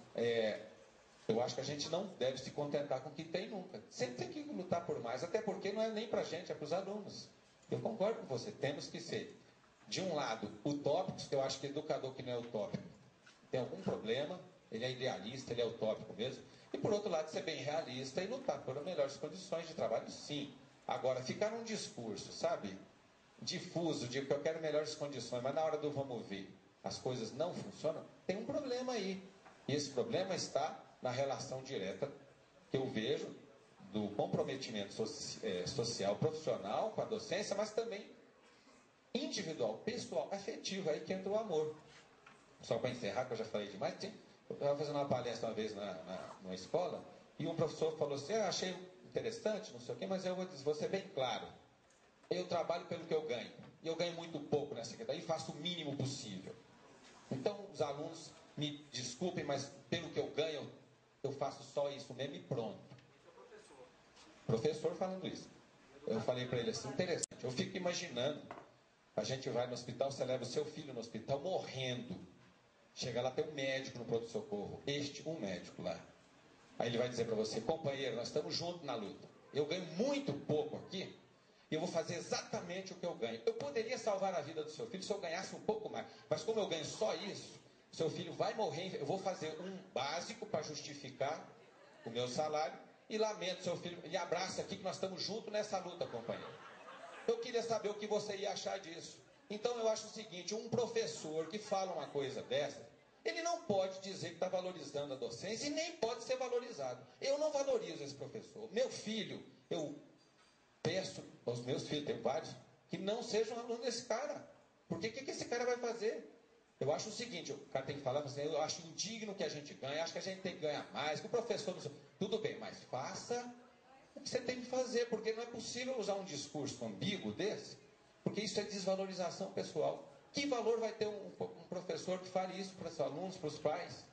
eu acho que a gente não deve se contentar com o que tem nunca. Sempre tem que lutar por mais, até porque não é nem para a gente, é para os alunos. Eu concordo com você, temos que ser, de um lado, utópicos, que eu acho que educador que não é utópico tem algum problema, ele é idealista, ele é utópico mesmo, e por outro lado, ser bem realista e lutar por melhores condições de trabalho, sim. Agora, ficar num discurso, sabe, difuso, de que eu quero melhores condições, mas na hora do vamos ver, as coisas não funcionam, tem um problema aí. E esse problema está na relação direta que eu vejo do comprometimento social, profissional com a docência, mas também individual, pessoal, afetivo, aí que entra o amor. Só para encerrar, que eu já falei demais, eu estava fazendo uma palestra uma vez numa escola, e um professor falou assim, achei interessante, não sei o quê, mas eu vou ser bem claro. Eu trabalho pelo que eu ganho. E eu ganho muito pouco nessa secretaria e faço o mínimo possível. Então, os alunos me desculpem, mas pelo que eu ganho, eu faço só isso mesmo e pronto. Professor falando isso. Eu falei para ele assim, interessante. Eu fico imaginando, a gente vai no hospital, você leva o seu filho no hospital morrendo. Chega lá, tem um médico no pronto-socorro. Um médico lá. Aí ele vai dizer para você, companheiro, nós estamos juntos na luta. Eu ganho muito pouco aqui, e eu vou fazer exatamente o que eu ganho. Eu poderia salvar a vida do seu filho se eu ganhasse um pouco mais. Mas como eu ganho só isso, seu filho vai morrer, eu vou fazer um básico para justificar o meu salário, e lamento, seu filho, ele abraça aqui que nós estamos juntos nessa luta, companheiro. Eu queria saber o que você ia achar disso. Então eu acho o seguinte, um professor que fala uma coisa dessa, ele não pode dizer que está valorizando a docência e nem pode ser valorizado. Eu não valorizo esse professor. Meu filho, eu peço aos meus filhos, tenho vários, que não sejam alunos desse cara. Porque o que esse cara vai fazer? Eu acho o seguinte, o cara tem que falar assim, eu acho indigno que a gente ganhe, acho que a gente tem que ganhar mais, que o professor... Tudo bem, mas faça o que você tem que fazer, porque não é possível usar um discurso ambíguo desse, porque isso é desvalorização pessoal. Que valor vai ter um professor que fale isso para os alunos, para os pais?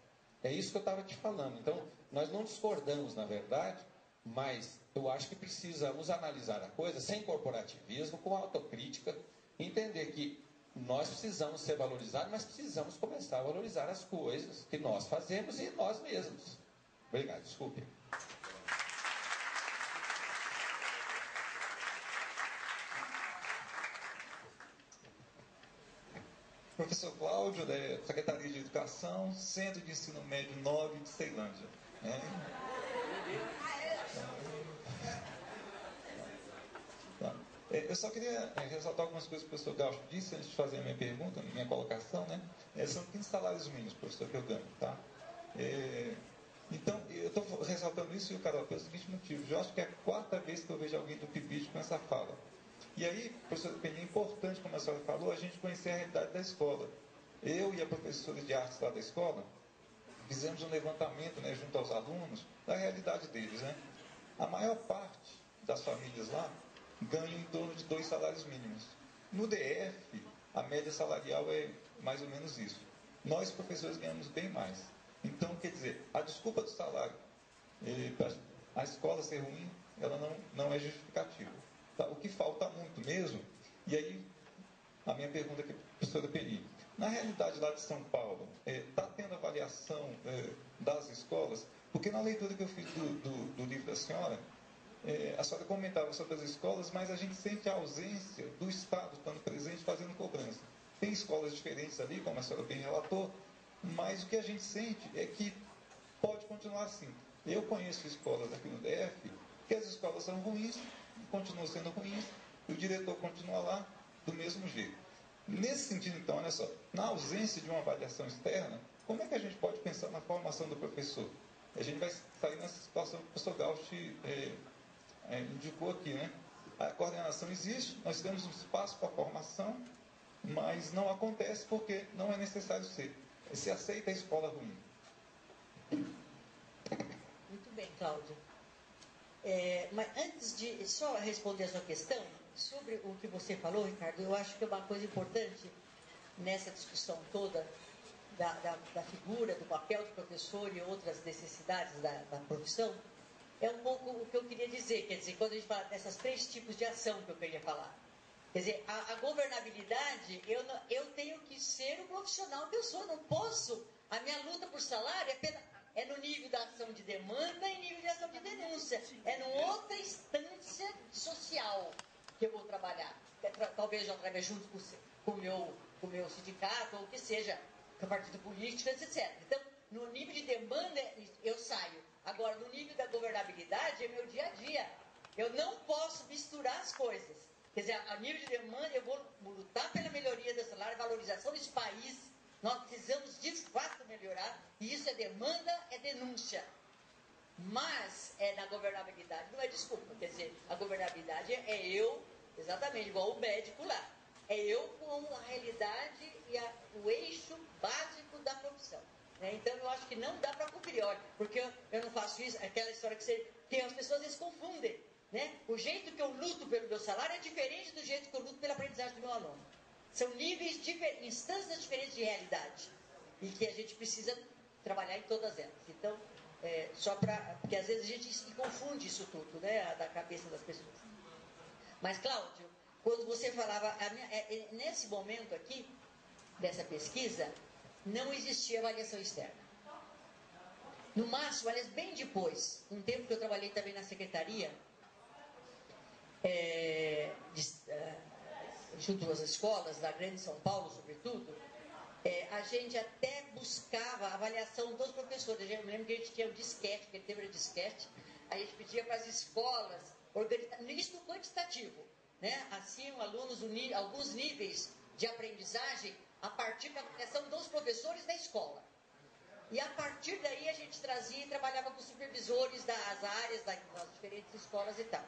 É isso que eu estava te falando. Então, nós não discordamos, na verdade, mas eu acho que precisamos analisar a coisa sem corporativismo, com autocrítica, entender que nós precisamos ser valorizados, mas precisamos começar a valorizar as coisas que nós fazemos e nós mesmos. Obrigado, desculpe. Professor Cláudio, da Secretaria de Educação, Centro de Ensino Médio 9 de Ceilândia. Eu só queria ressaltar algumas coisas que o professor Gaucho disse antes de fazer a minha pergunta, minha colocação, né? São 15 salários mínimos, professor, que eu ganho, tá? Então, eu estou ressaltando isso, Carol, pelo seguinte motivo. Eu acho que é a quarta vez que eu vejo alguém do PIBID com essa fala. E aí, professor Penha, é importante, como a senhora falou, a gente conhecer a realidade da escola. Eu e a professora de artes lá da escola fizemos um levantamento, né, junto aos alunos, da realidade deles, né? A maior parte das famílias lá ganham em torno de 2 salários mínimos. No DF, a média salarial é mais ou menos isso. Nós, professores, ganhamos bem mais. Então, quer dizer, a desculpa do salário, a escola ser ruim, ela não é justificativa. Tá? O que falta muito mesmo, e aí a minha pergunta aqui para a professora Peri. Na realidade lá de São Paulo, está tendo avaliação das escolas? Porque na leitura que eu fiz do livro da senhora, a senhora comentava sobre as escolas, mas a gente sente a ausência do Estado estando presente fazendo cobrança. Tem escolas diferentes ali, como a senhora bem relatou, mas o que a gente sente é que pode continuar assim. Eu conheço escolas aqui no DF, que as escolas são ruins, continuam sendo ruins, e o diretor continua lá do mesmo jeito. Nesse sentido, então, olha só, na ausência de uma avaliação externa, como é que a gente pode pensar na formação do professor? A gente vai sair nessa situação que o professor Gaucho indicou aqui, né? A coordenação existe, nós temos um espaço para a formação, mas não acontece porque não é necessário ser. Se aceita a escola ruim. Muito bem, Cláudio. Mas antes de só responder a sua questão, sobre o que você falou, Ricardo, eu acho que é uma coisa importante nessa discussão toda da figura, do papel do professor e outras necessidades da profissão, é um pouco o que eu queria dizer. Quer dizer, quando a gente fala dessas 3 tipos de ação que eu queria falar. Quer dizer, a governabilidade, eu tenho que ser o profissional que eu sou. Não posso. A minha luta por salário é no nível da ação de demanda e nível de ação de denúncia. É numa outra instância social que eu vou trabalhar. Talvez eu trabalhe junto com o meu sindicato, ou o que seja, com o partido político, etc. Então, no nível de demanda, eu saio. Agora, no nível da governabilidade, é meu dia a dia. Eu não posso misturar as coisas. Quer dizer, a nível de demanda, eu vou lutar pela melhoria do salário, valorização desse país. Nós precisamos, de fato, melhorar. E isso é demanda, é denúncia. Mas, na governabilidade, não é desculpa. Quer dizer, a governabilidade é eu, exatamente igual o médico lá. É eu com a realidade e o eixo básico da profissão. Então, eu acho que não dá para conferir. Olha, porque eu não faço isso, aquela história que as pessoas às vezes confundem. O jeito que eu luto pelo meu salário é diferente do jeito que eu luto pela aprendizagem do meu aluno. São níveis diferentes, instâncias diferentes de realidade. E que a gente precisa trabalhar em todas elas. Então, porque às vezes a gente confunde isso tudo, da cabeça das pessoas. Mas, Cláudio, quando você falava, nesse momento aqui, dessa pesquisa, não existia avaliação externa. No máximo, aliás, bem depois, um tempo que eu trabalhei também na secretaria, junto às escolas da Grande São Paulo, sobretudo, a gente até buscava a avaliação dos professores. Eu me lembro que a gente tinha o disquete, aquele tempo era disquete, a gente pedia para as escolas organizar, isso no quantitativo, assim, alunos, alguns níveis de aprendizagem a partir da avaliação dos professores da escola. E a partir daí a gente trazia e trabalhava com supervisores das áreas, das diferentes escolas e tal.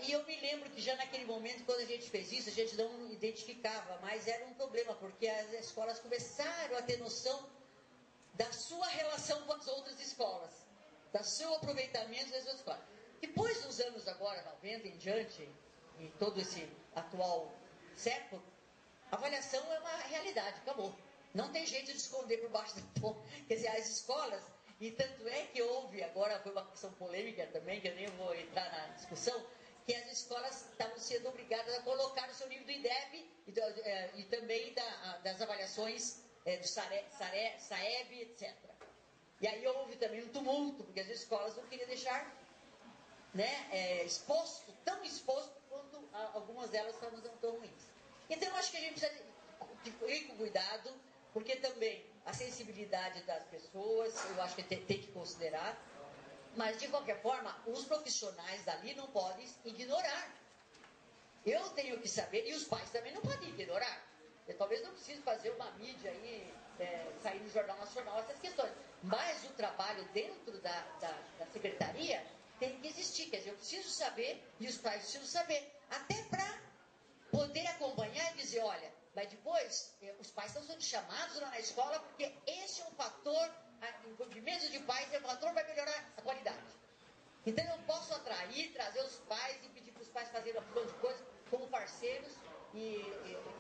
E eu me lembro que já naquele momento, quando a gente fez isso, a gente não identificava, mas era um problema, porque as escolas começaram a ter noção da sua relação com as outras escolas, do seu aproveitamento das outras escolas. Depois dos anos agora, 90 em diante, em todo esse atual século, a avaliação é uma realidade, acabou. Não tem jeito de esconder por baixo do pano. Quer dizer, as escolas, e tanto é que houve, agora foi uma questão polêmica também, que eu nem vou entrar na discussão, que as escolas estavam sendo obrigadas a colocar o seu nível do IDEB e também das avaliações do SAEB, etc. E aí houve também um tumulto, porque as escolas não queriam deixar tão exposto quanto algumas delas estavam tão ruins. Então, eu acho que a gente precisa ir com cuidado, porque também a sensibilidade das pessoas, eu acho que tem que considerar, mas, de qualquer forma, os profissionais dali não podem ignorar. Eu tenho que saber, e os pais também não podem ignorar. Eu talvez não precise fazer uma mídia aí, sair no Jornal Nacional, essas questões. Mas o trabalho dentro da secretaria tem que existir. Quer dizer, eu preciso saber, e os pais precisam saber, até para poder acompanhar e dizer, olha, mas depois, os pais estão sendo chamados lá na escola, porque esse é um fator, envolvimento de pais é um fator que vai melhorar a qualidade. Então, eu posso atrair, trazer os pais e pedir para os pais fazerem uma porção de coisas como parceiros e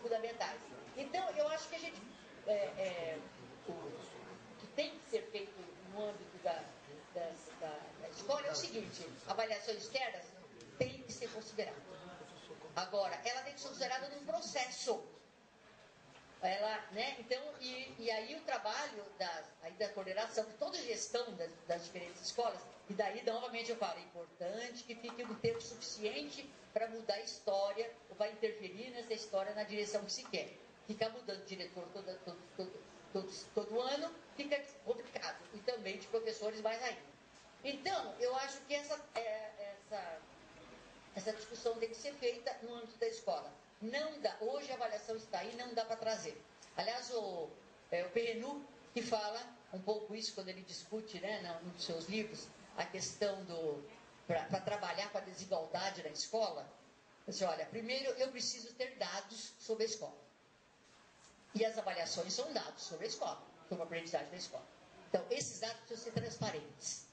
fundamentais. Então, eu acho que a gente, o que tem que ser feito no âmbito da escola é o seguinte, avaliações externas tem que ser considerada. Agora, ela tem que ser considerada num processo. Então, e aí o trabalho da coordenação, de toda a gestão das diferentes escolas, e daí, novamente, eu falo, é importante que fique um tempo suficiente para mudar a história, ou vai interferir nessa história na direção que se quer. Ficar mudando de diretor todo ano, fica complicado. E também de professores mais ainda. Então, eu acho que essa discussão tem que ser feita no âmbito da escola. Não dá, hoje a avaliação está aí, não dá para trazer. Aliás, o Perrenu, que fala um pouco isso quando ele discute, num dos seus livros, a questão para trabalhar com a desigualdade na escola, ele diz, olha, primeiro eu preciso ter dados sobre a escola. E as avaliações são dados sobre a escola, sobre a aprendizagem da escola. Então, esses dados precisam ser transparentes.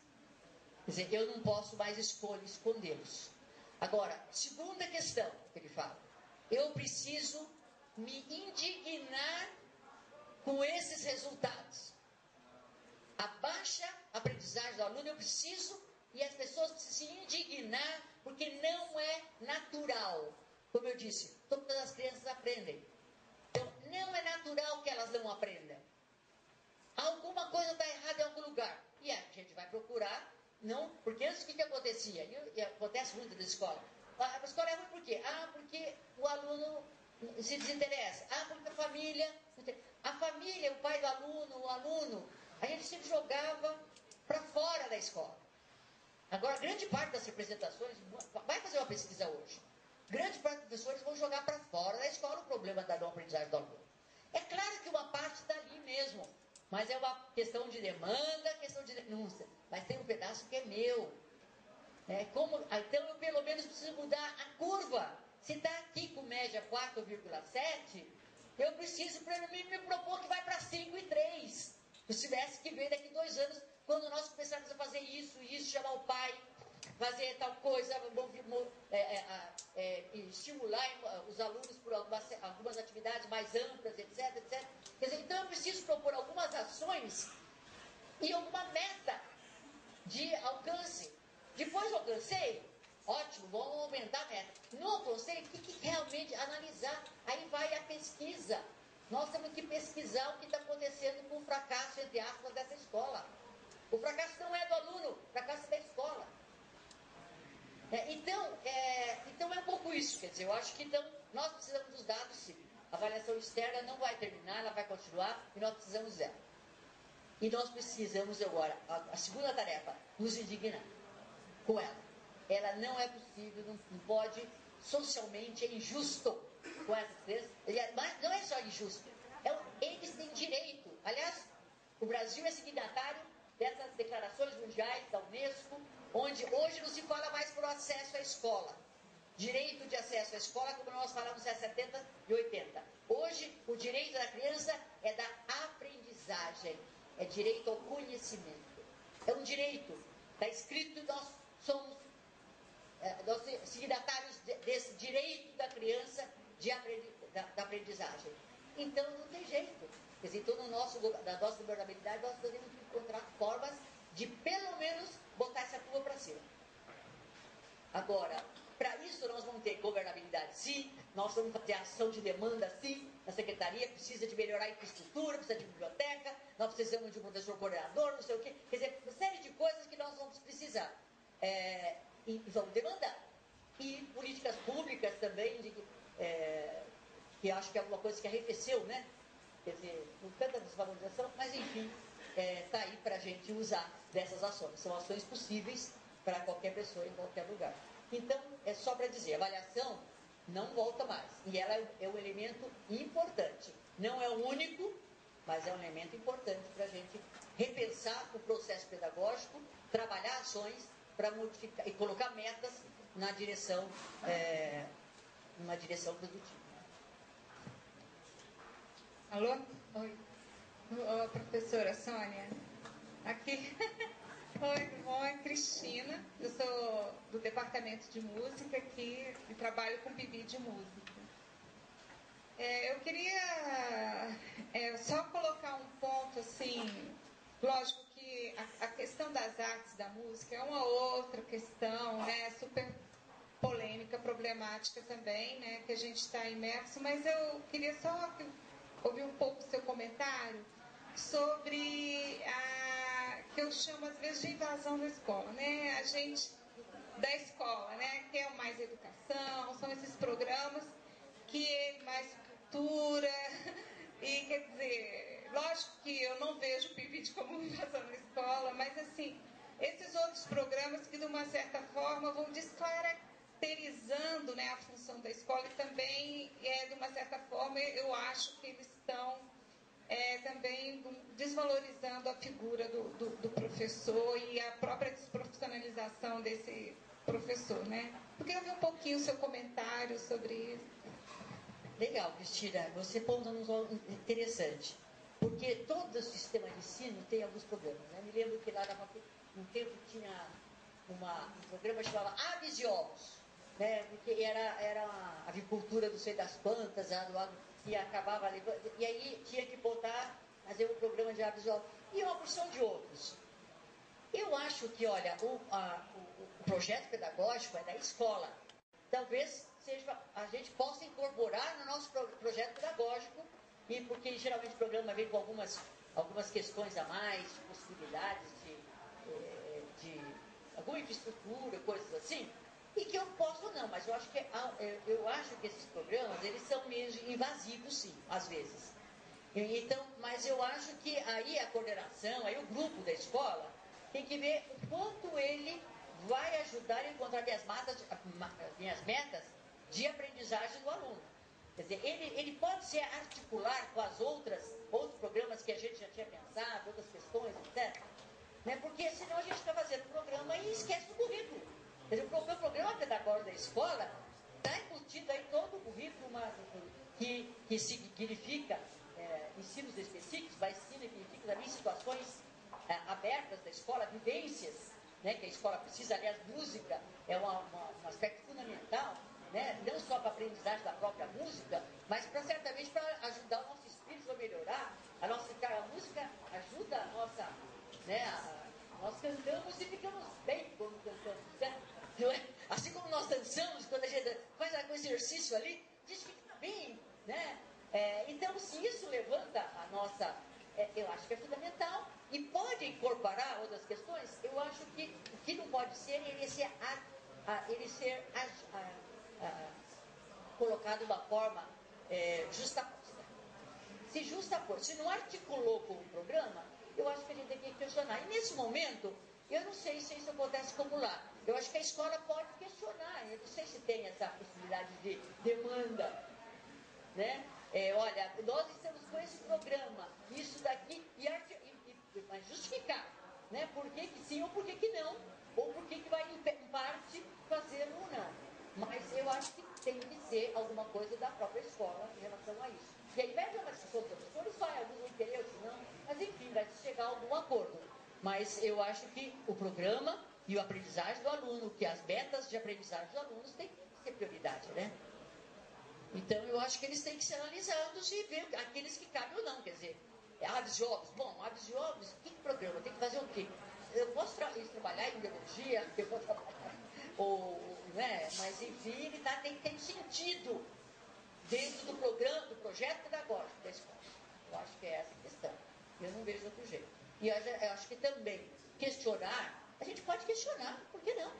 Quer dizer, eu não posso mais escondê-los. Agora, segunda questão que ele fala, eu preciso me indignar com esses resultados. A baixa aprendizagem do aluno, eu preciso, e as pessoas precisam se indignar, porque não é natural. Como eu disse, todas as crianças aprendem. Então, não é natural que elas não aprendam. Alguma coisa está errada em algum lugar. E a gente vai procurar, não, porque antes o que acontecia? E acontece muito na escola. A escola é ruim por quê? Porque o aluno se desinteressa. Porque a família, o pai do aluno, o aluno, a gente sempre jogava para fora da escola. Agora, grande parte das representações, vai fazer uma pesquisa hoje, grande parte dos professores vão jogar para fora da escola o problema da não aprendizagem do aluno. É claro que uma parte está ali mesmo, mas é uma questão de demanda, questão de denúncia. Mas tem um pedaço que é meu. Então, eu pelo menos preciso mudar a curva. Se está aqui com média 4,7, eu preciso, pelo menos, me propor que vai para 5,3. Se tivesse que ver daqui 2 anos, quando nós começarmos a fazer isso, chamar o pai, fazer tal coisa, estimular os alunos por algumas atividades mais amplas, etc, etc. Quer dizer, então eu preciso propor algumas ações e alguma meta de alcance. Depois eu alcancei, ótimo, vamos aumentar a meta. Não alcancei, o que realmente analisar? Aí vai a pesquisa. Nós temos que pesquisar o que está acontecendo com o fracasso, entre aspas, dessa escola. O fracasso não é do aluno, o fracasso é da escola. Então é um pouco isso, quer dizer, eu acho que nós precisamos dos dados, sim. A avaliação externa não vai terminar, ela vai continuar, e nós precisamos dela. E nós precisamos agora, a segunda tarefa, nos indignar com ela. Ela não é possível, não pode, socialmente é injusto com essas crianças. Mas não é só injusto, eles têm direito. Aliás, o Brasil é signatário dessas declarações mundiais da Unesco, onde hoje não se fala mais por acesso à escola. Direito de acesso à escola, como nós falamos em 70 e 80. Hoje, o direito da criança é da aprendizagem, é direito ao conhecimento. É um direito, está escrito, nós somos signatários desse direito da criança da aprendizagem. Então, não tem jeito. Quer dizer, então, na nossa governabilidade, nós podemos encontrar formas de, pelo menos, botar essa curva para cima. Agora, para isso, nós vamos ter governabilidade, sim. Nós vamos fazer ação de demanda, sim. Na secretaria precisa de melhorar a infraestrutura, precisa de biblioteca, nós precisamos de um professor coordenador, não sei o quê. Quer dizer, uma série de coisas que nós vamos precisar. E vamos demandar. E políticas públicas também, que acho que é alguma coisa que arrefeceu, né? Quer dizer, não tanta desvalorização, mas enfim, está aí para a gente usar dessas ações. São ações possíveis para qualquer pessoa em qualquer lugar. Então, é só para dizer, a avaliação não volta mais. E ela é um elemento importante. Não é o único, mas é um elemento importante para a gente repensar o processo pedagógico, trabalhar ações para modificar e colocar metas na direção, numa direção produtiva. Alô? Oi. Oi, professora Sônia. Aqui. Oi, tudo bom? É Cristina. Eu sou do departamento de música aqui e trabalho com PIB de música. Eu queria só colocar um ponto assim. Lógico que a questão das artes da música é uma outra questão, né? Super polêmica, problemática também, né? Que a gente está imerso. Mas eu queria só ouvir um pouco o seu comentário sobre que eu chamo às vezes de invasão da escola, né? A gente da escola, né? Que é o Mais Educação, são esses programas que mais cultura e quer dizer, lógico que eu não vejo o PIBID como invasão da escola, mas assim, esses outros programas que de uma certa forma vão descaracterizando, né, a função da escola e também de uma certa forma eu acho que eles estão também desvalorizando a figura do professor e a própria desprofissionalização desse professor, né? Eu queria ouvir um pouquinho o seu comentário sobre isso. Legal, Cristina, você ponta um interessante, porque todo o sistema de ensino tem alguns programas, né? Me lembro que lá no tempo tinha um programa que chamava Aves e Ovos, né? Porque era a avicultura, não sei das plantas, que acabava levando, e aí tinha que botar, fazer um programa de audiovisual, e uma porção de outros. Eu acho que, olha, o projeto pedagógico é da escola. Talvez a gente possa incorporar no nosso projeto pedagógico, e porque geralmente o programa vem com algumas questões a mais, de possibilidades de alguma infraestrutura, coisas assim, e que eu posso não, mas eu acho que esses programas, eles são meio invasivos, sim, às vezes. Então, mas eu acho que aí a coordenação, aí o grupo da escola, tem que ver o quanto ele vai ajudar a encontrar minhas metas de aprendizagem do aluno. Quer dizer, ele pode se articular com as outros programas que a gente já tinha pensado, outras questões, etc. Né? Porque senão a gente está fazendo o programa e esquece do currículo. Quer dizer, o programa pedagógico da escola está embutido aí todo o currículo que significa ensinos específicos, mas ensino significa também situações abertas da escola, vivências, né, que a escola precisa. Aliás, música é um aspecto fundamental, né, não só para a aprendizagem da própria música, mas certamente para ajudar o nosso espírito a melhorar. A música ajuda a nossa, né, nós cantamos e ficamos bem quando cantamos, né? Assim como nós dançamos, quando a gente faz algum exercício ali, a gente fica bem, né? Então, se isso levanta a nossa... eu acho que é fundamental e pode incorporar outras questões. Eu acho que o que não pode ser ele ser colocado de uma forma justaposta. Se justaposto, se não articulou com o programa, eu acho que a gente tem que questionar. E nesse momento, eu não sei se isso acontece como lá. Eu acho que a escola pode questionar. Eu não sei se tem essa possibilidade de demanda, né? Olha, nós estamos com esse programa, isso daqui, mas justificar, né? Por que sim ou por que não, ou por que vai em parte fazer ou não. Mas eu acho que tem que ser alguma coisa da própria escola em relação a isso. E aí vai haver uma discussão dos professores, alguns vão querer, outros não, mas enfim, vai chegar a algum acordo. Mas eu acho que o programa e a aprendizagem do aluno, que as metas de aprendizagem dos alunos têm que ser prioridade, né? Então, eu acho que eles têm que ser analisados e ver aqueles que cabem ou não. Quer dizer, hábitos de obras. Bom, hábitos de obras, que programa? Tem que fazer o quê? Eu posso trabalhar em biologia, eu vou trabalhar, né? Mas, enfim, ele tem que ter sentido dentro do programa, do projeto pedagógico da escola. Eu acho que é essa a questão. Eu não vejo de outro jeito. E eu acho que também questionar, a gente pode questionar, por que não?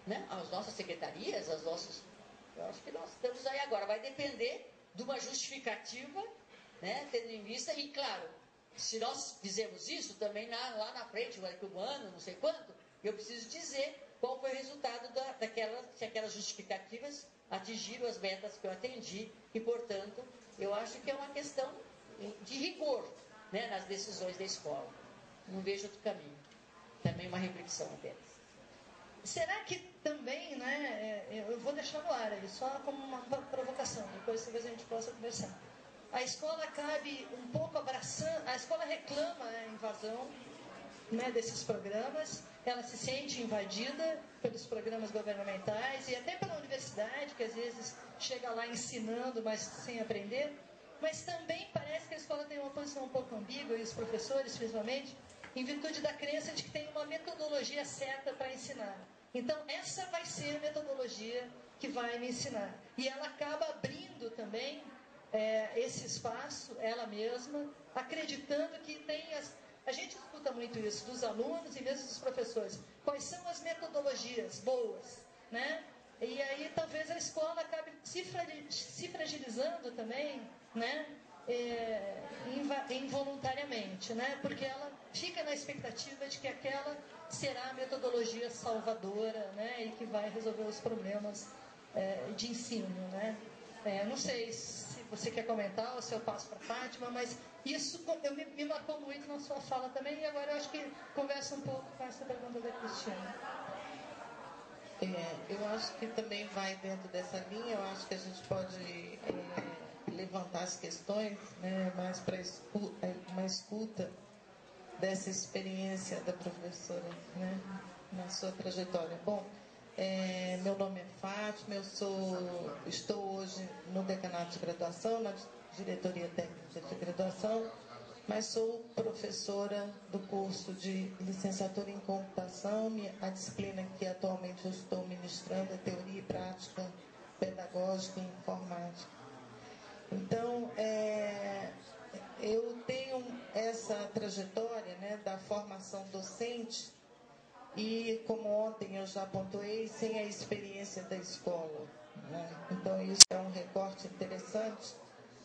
Né? As nossas secretarias, eu acho que nós estamos aí agora. Vai depender de uma justificativa, né, tendo em vista, e claro, se nós fizermos isso, também lá na frente, daqui a um ano, não sei quanto, eu preciso dizer qual foi o resultado se aquelas justificativas atingiram as metas que eu atendi, e, portanto, eu acho que é uma questão de rigor, né, nas decisões da escola. Não vejo outro caminho. Também uma reflexão apenas. Será que também, né, eu vou deixar no ar aí, só como uma provocação, depois talvez a gente possa conversar. A escola cabe um pouco abraçando, a escola reclama a invasão, né, desses programas, ela se sente invadida pelos programas governamentais e até pela universidade, que às vezes chega lá ensinando, mas sem aprender. Mas também parece que a escola tem uma posição um pouco ambígua, e os professores, principalmente, em virtude da crença de que tem uma metodologia certa para ensinar. Então, essa vai ser a metodologia que vai me ensinar. E ela acaba abrindo também esse espaço, ela mesma, acreditando que tem a gente escuta muito isso dos alunos e mesmo dos professores. Quais são as metodologias boas, né? E aí talvez a escola acabe se fragilizando também, né? Involuntariamente, né? Porque ela fica na expectativa de que aquela será a metodologia salvadora, né? E que vai resolver os problemas de ensino, né? Não sei se você quer comentar ou se eu passo para a Fátima, mas isso me marcou muito na sua fala também, e agora eu acho que conversa um pouco com essa pergunta da Cristina. Eu acho que também vai dentro dessa linha. Eu acho que a gente pode levantar as questões, né, mais para uma escuta dessa experiência da professora, né, na sua trajetória. Bom, Meu nome é Fátima, estou hoje no decanato de graduação, na diretoria técnica de graduação, mas sou professora do curso de licenciatura em computação. A disciplina que atualmente eu estou ministrando é teoria e prática pedagógica e informática. Então, eu tenho essa trajetória, né, da formação docente e, como ontem eu já pontuei, sem a experiência da escola, né? Então, isso é um recorte interessante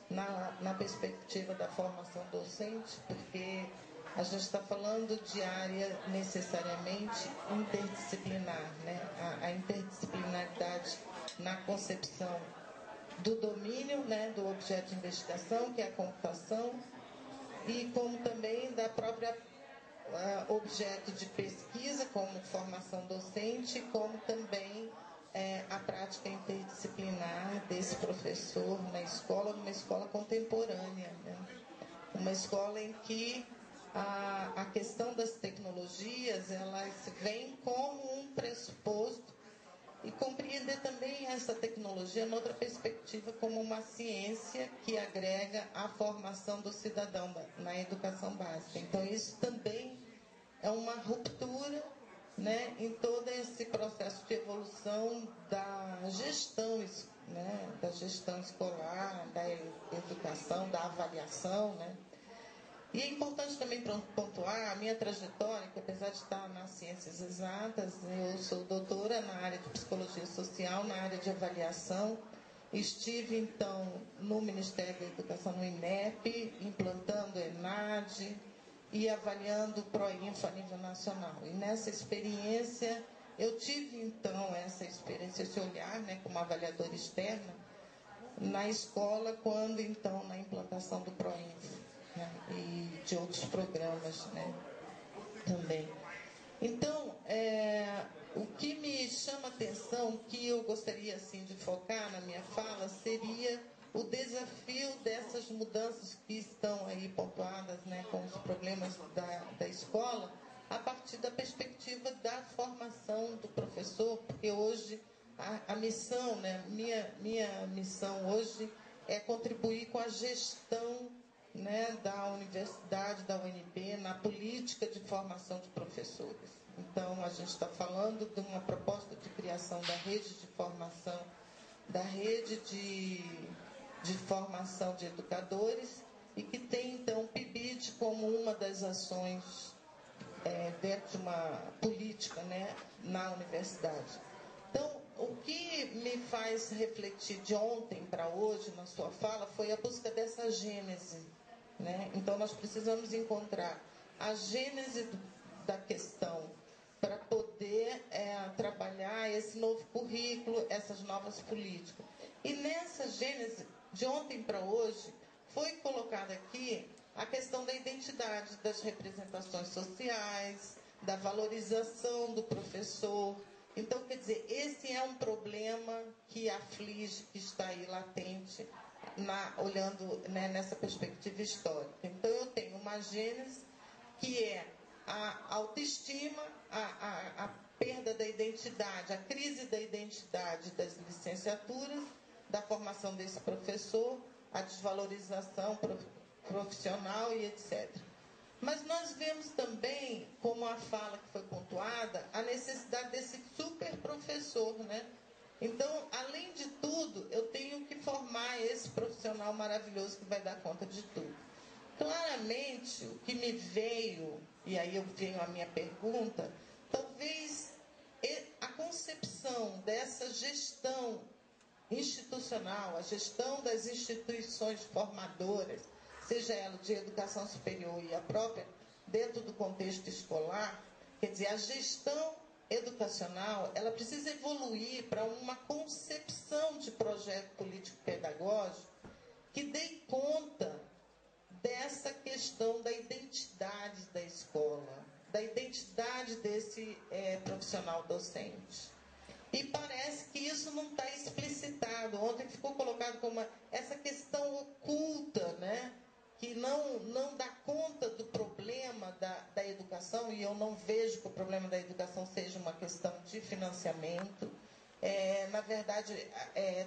na perspectiva da formação docente, porque a gente está falando de área necessariamente interdisciplinar, né? A interdisciplinaridade na concepção do domínio, né, do objeto de investigação, que é a computação, e como também da própria objeto de pesquisa, como formação docente, como também a prática interdisciplinar desse professor na escola, numa escola contemporânea, né? Uma escola em que a questão das tecnologias, elas vêm como um pressuposto, e compreender também essa tecnologia noutra perspectiva como uma ciência que agrega a formação do cidadão na educação básica. Então, isso também é uma ruptura, né, em todo esse processo de evolução da gestão, né, da gestão escolar, da educação, da avaliação, né? E é importante também pontuar a minha trajetória, que apesar de estar nas ciências exatas, eu sou doutora na área de psicologia social, na área de avaliação. Estive, então, no Ministério da Educação, no INEP, implantando o ENAD e avaliando o PROINFO a nível nacional. E nessa experiência, eu tive, então, essa experiência, esse olhar, né, como avaliadora externa, na escola, quando, então, na implantação do PROINFO, né, e de outros programas, né, também. Então, o que me chama a atenção, que eu gostaria assim, de focar na minha fala, seria o desafio dessas mudanças que estão aí pontuadas, né, com os problemas da escola, a partir da perspectiva da formação do professor, porque hoje a missão, né, minha missão hoje é contribuir com a gestão, né, da universidade, da UNB, na política de formação de professores. Então, a gente está falando de uma proposta de criação da rede de formação, da rede de formação de educadores, e que tem, então, o PIBID como uma das ações dentro de uma política, né, na universidade. Então, o que me faz refletir de ontem para hoje, na sua fala, foi a busca dessa gênese, né? Então, nós precisamos encontrar a gênese da questão para poder trabalhar esse novo currículo, essas novas políticas. E nessa gênese, de ontem para hoje, foi colocada aqui a questão da identidade, das representações sociais, da valorização do professor. Então, quer dizer, esse é um problema que aflige, que está aí latente, olhando, né, nessa perspectiva histórica. Então, eu tenho uma gênese que é a autoestima, a perda da identidade, a crise da identidade das licenciaturas, da formação desse professor, a desvalorização profissional e etc. Mas nós vemos também, como a fala que foi pontuada, a necessidade desse super professor, né? Então, além de tudo, eu tenho que formar esse profissional maravilhoso que vai dar conta de tudo. Claramente, o que me veio, e aí eu venho à minha pergunta, talvez a concepção dessa gestão institucional, a gestão das instituições formadoras, seja ela de educação superior e a própria dentro do contexto escolar, quer dizer, a gestão educacional, ela precisa evoluir para uma concepção de projeto político-pedagógico que dê conta dessa questão da identidade da escola, da identidade desse profissional docente. E parece que isso não está explicitado. Ontem ficou colocado como essa questão oculta, né, que não dá conta do problema da educação, e eu não vejo que o problema da educação seja uma questão de financiamento. Na verdade,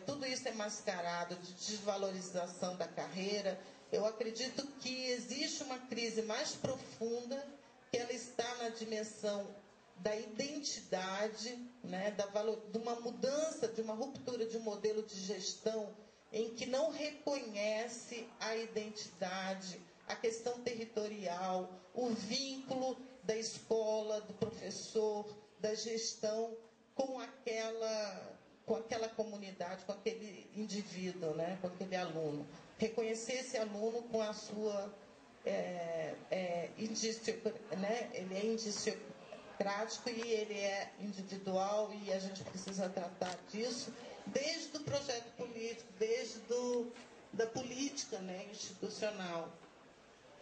tudo isso é mascarado de desvalorização da carreira. Eu acredito que existe uma crise mais profunda, que ela está na dimensão da identidade, né, de uma mudança, de uma ruptura de um modelo de gestão em que não reconhece a identidade, a questão territorial, o vínculo da escola, do professor, da gestão com aquela comunidade, com aquele indivíduo, né, com aquele aluno. Reconhecer esse aluno com a sua né, ele é indiciocrático e ele é individual, e a gente precisa tratar disso desde o projeto político, desde da política, né, institucional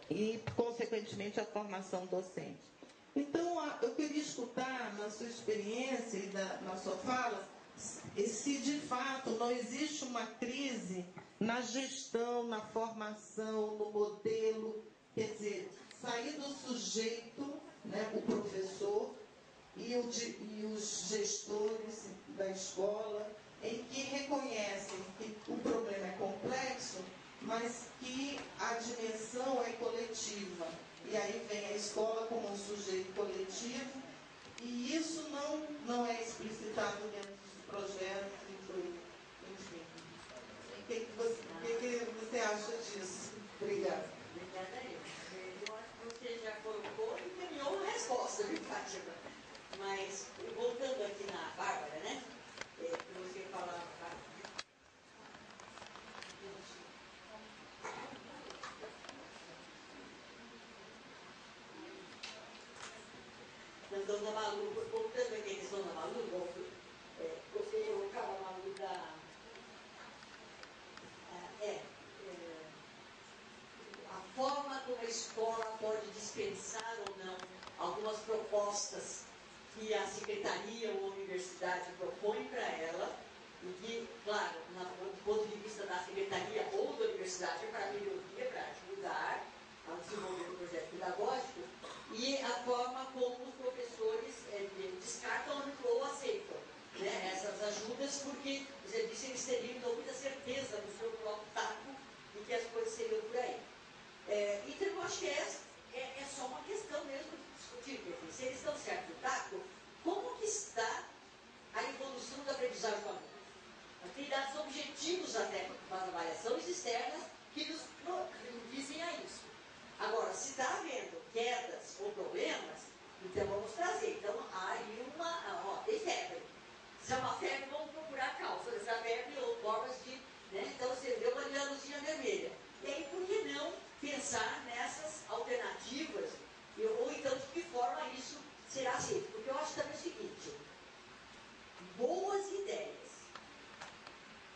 e, consequentemente, a formação docente. Então, eu queria escutar, na sua experiência e na sua fala, se de fato não existe uma crise na gestão, na formação, no modelo, quer dizer, sair do sujeito, né, o professor e os gestores da escola, em que reconhecem que o problema é complexo, mas que a dimensão é coletiva. E aí vem a escola como um sujeito coletivo, e isso não é explicitado dentro dos projetos, enfim. O que você acha disso? Obrigada. Obrigada a eu. Eu acho que você já colocou e terminou uma resposta, viu, Fátima? Mas, voltando aqui na Bárbara, né? Você falava... Dona Malu, voltando aqui a questão da Malu, você colocava a Malu a forma como a escola pode dispensar ou não algumas propostas que a secretaria ou a universidade propõe para ela, e que, claro, do ponto de vista da secretaria ou da universidade, é para melhoria, para ajudar a desenvolver o projeto pedagógico, e a forma como os professores descartam ou aceitam, né, essas ajudas, porque, você disse, eles teriam então muita certeza do seu próprio taco e que as coisas seriam por aí. Então, eu acho que é só uma questão mesmo de discutir, porque se eles estão certos do taco, como que está a evolução da aprendizagem do aluno? Tem dados objetivos até para as avaliações externas que nos dizem a isso. Agora, se está havendo quedas ou problemas, então vamos trazer. Então, há aí tem febre. Se é uma febre, vamos procurar a causa dessa febre ou formas de... Né? Então, você vê uma luzinha vermelha. E aí, por que não pensar nessas alternativas? Ou então, de que forma isso será aceito? Porque eu acho também o seguinte, boas ideias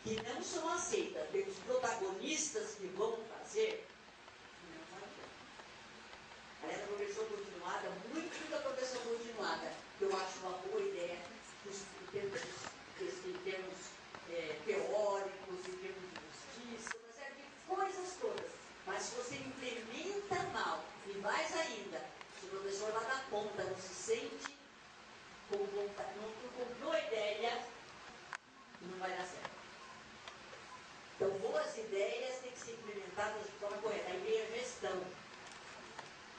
que não são aceitas pelos protagonistas que vão fazer, não adianta. Aliás, a progressão continuada, muito da progressão continuada, que eu acho uma boa ideia em termos teóricos, em termos de justiça, uma série de coisas todas. Mas se você implementa mal, e mais ainda, se o professor lá na ponta não se sente com vontade, não comprou a ideia, não vai dar certo. Então, boas ideias têm que ser implementadas de forma correta.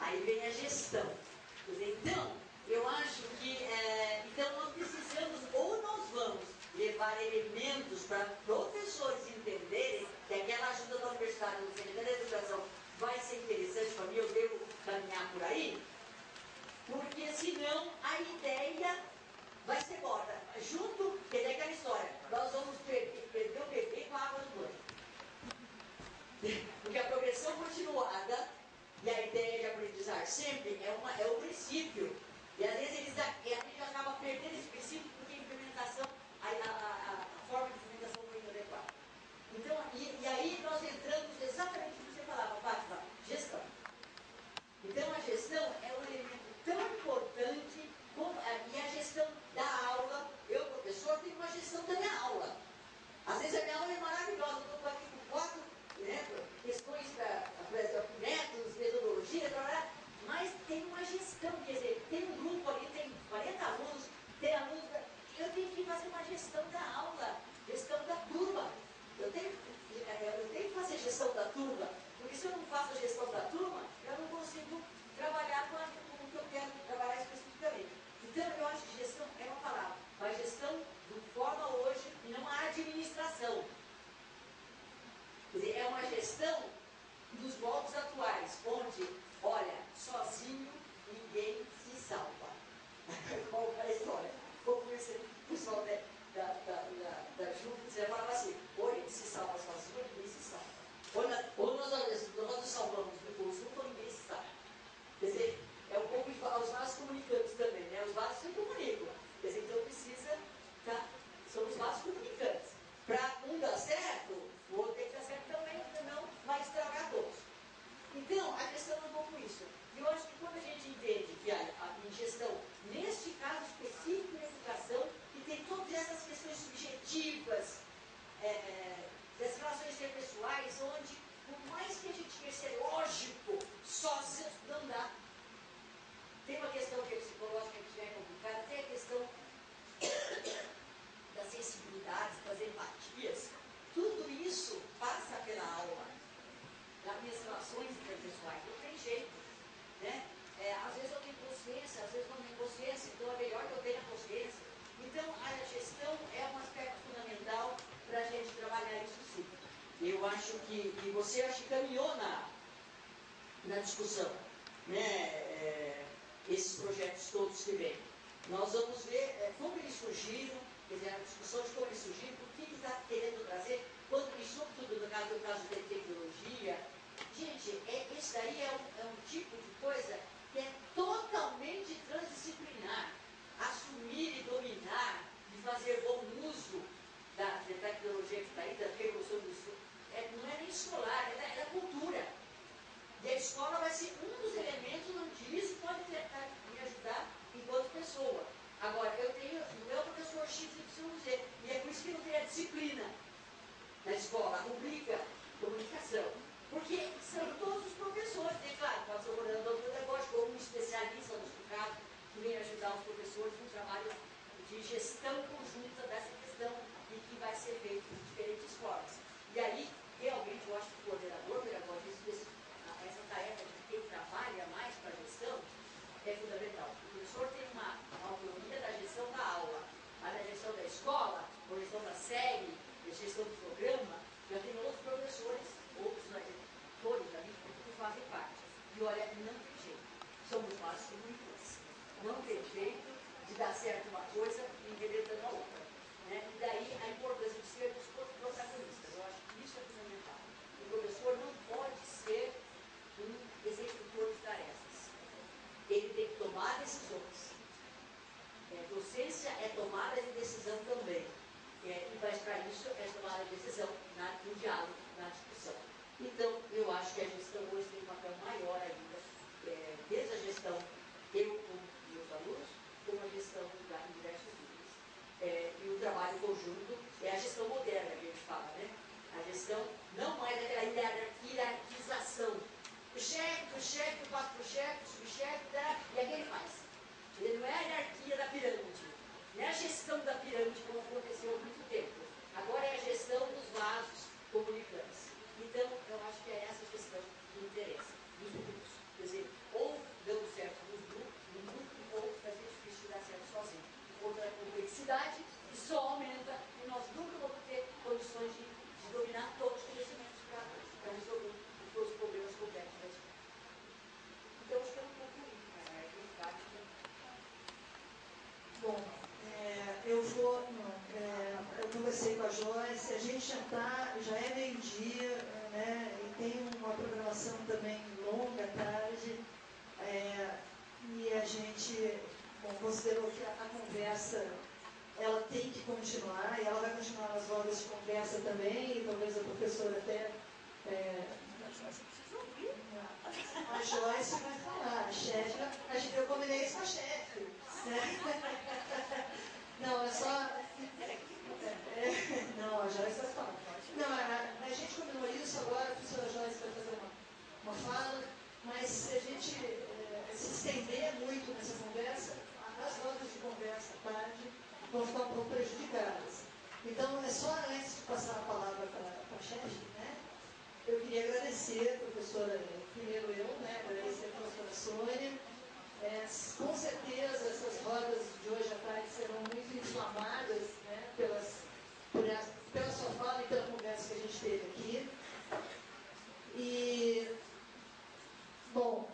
Aí vem a gestão. Então, eu acho que então nós precisamos, ou nós vamos levar elementos para professores entenderem que aquela ajuda da universidade, do Secretaria da Educação, vai ser interessante para mim, eu devo caminhar por aí, porque senão a ideia vai ser morta. Junto, que é aquela história, nós vamos perder o bebê com a água do banho. Porque a progressão continuada e a ideia de aprendizagem sempre é o princípio. E às vezes a gente acaba perdendo esse princípio porque a implementação, a forma de implementação foi gestão da aula, gestão da turma. Eu tenho que fazer gestão da turma, porque se eu não faço a gestão da turma, eu não consigo trabalhar com o que eu quero trabalhar especificamente. Então, eu acho que gestão é uma palavra, mas gestão de forma hoje e não a administração. Quer dizer, é uma gestão dos moldes atuais, onde, olha, sozinho ninguém se salva. Qual é a história? Como esse pessoal da Júpiter falava assim, ou ele se salva sozinho, ou ninguém se salva. Ou nós nos salvamos do conjunto, ou ninguém se salva. Quer dizer, é um pouco os vasos comunicantes também, né? Os vasos se comunicam. Quer dizer, então precisa, tá? São os vasos comunicantes. Para um dar certo, o outro tem que dar certo também, senão vai estragar todos. Então, a questão é um pouco isso. E eu acho que quando a gente entende que a gestão, neste caso específico da educação, que tem todas essas questões subjetivas, das relações interpessoais, onde, por mais que a gente queira ser lógico, sozinho não dá. Tem uma questão que é psicológica que já é complicada, tem a questão das sensibilidades, das empatias. Tudo isso passa pela aula, nas minhas relações interpessoais. Não tem jeito, né? Às vezes eu tenho consciência, às vezes não tenho consciência, então é melhor que eu tenha consciência. Então, a gestão é um aspecto fundamental para a gente trabalhar isso sim. Eu acho que você acho que caminhou na discussão, né? Esses projetos todos que vêm. Nós vamos ver como eles surgiram, quer dizer, a discussão de como eles surgiram, o que está querendo trazer, quando eles, sobretudo no caso da tecnologia. Gente, isso daí é um tipo de coisa que é totalmente transdisciplinar. Assumir e dominar, e fazer bom uso da tecnologia que está aí, da revolução do estudo, não é nem escolar, é da cultura. E a escola vai ser um dos elementos onde isso pode me ajudar enquanto pessoa. Agora, eu tenho o meu professor XYZ, e é por isso que não tem a disciplina na escola, a rubrica, comunicação. Porque são todos os professores, e claro, pode ser o coordenador pedagógico ou um especialista no seu caso, que vem ajudar os professores no trabalho de gestão conjunta dessa questão e que vai ser feito de diferentes formas. E aí, realmente, eu acho que o coordenador pedagógico, essa tarefa de quem trabalha mais para a gestão, é fundamental. O professor tem uma autonomia da gestão da aula, mas a gestão da escola, a gestão da série, a gestão do programa, já tem outros professores, outros todos ali, que fazem parte. E olha, não tem jeito. Somos nós comunicadores. Não tem jeito de dar certo uma coisa e enveredando a outra. Né? E daí a importância de sermos protagonistas. Eu acho que isso é fundamental. O professor não pode ser um executor de tarefas. Ele tem que tomar decisões. Docência é tomada de decisão também. E para isso é tomada de decisão no diálogo, na discussão. Então, eu acho que a gestão hoje tem um papel maior ainda, desde a gestão, eu com meus alunos, como a gestão em diversos níveis. E o trabalho conjunto é a gestão moderna que a gente fala, né? A gestão não mais daquela hierarquização. O chefe, passa para o chefe, o subchefe, e aquele faz. Ele não é a hierarquia da pirâmide, não é a gestão da pirâmide como aconteceu há muito tempo. Agora é a gestão dos vasos comunicantes. Então, eu acho que é essa gestão que interessa dos grupos. Quer dizer, ou dando certo no grupo, ou vai ser difícil dar certo sozinho. Outra complexidade que só aumenta e nós nunca vamos ter condições de dominar todos os conhecimentos para resolver os problemas complexos da escola. Então, acho que eu não concluí, Bom, eu conversei com a Joyce, a gente já é meio-dia, né, e tem uma programação também longa, tarde, e a gente considerou que a conversa ela tem que continuar, e ela vai continuar nas rodas de conversa também, e talvez a professora até... A Joyce vai falar, a chefe, eu combinei isso com a chefe. Né? Não, é só... Não, a Joyce vai falar. Não, a gente combinou isso agora, a professora Joyce vai fazer uma fala, mas se a gente se estender muito nessa conversa, as rodas de conversa à tarde, vão ficar um pouco prejudicadas. Então, é só antes de passar a palavra para a chefe, né? Eu queria agradecer a professora, primeiro eu, né? Agradecer a professora Sônia. Com certeza, essas rodas de hoje à tarde serão muito inflamadas, né? Pela sua fala e pela conversa que a gente teve aqui. E, bom,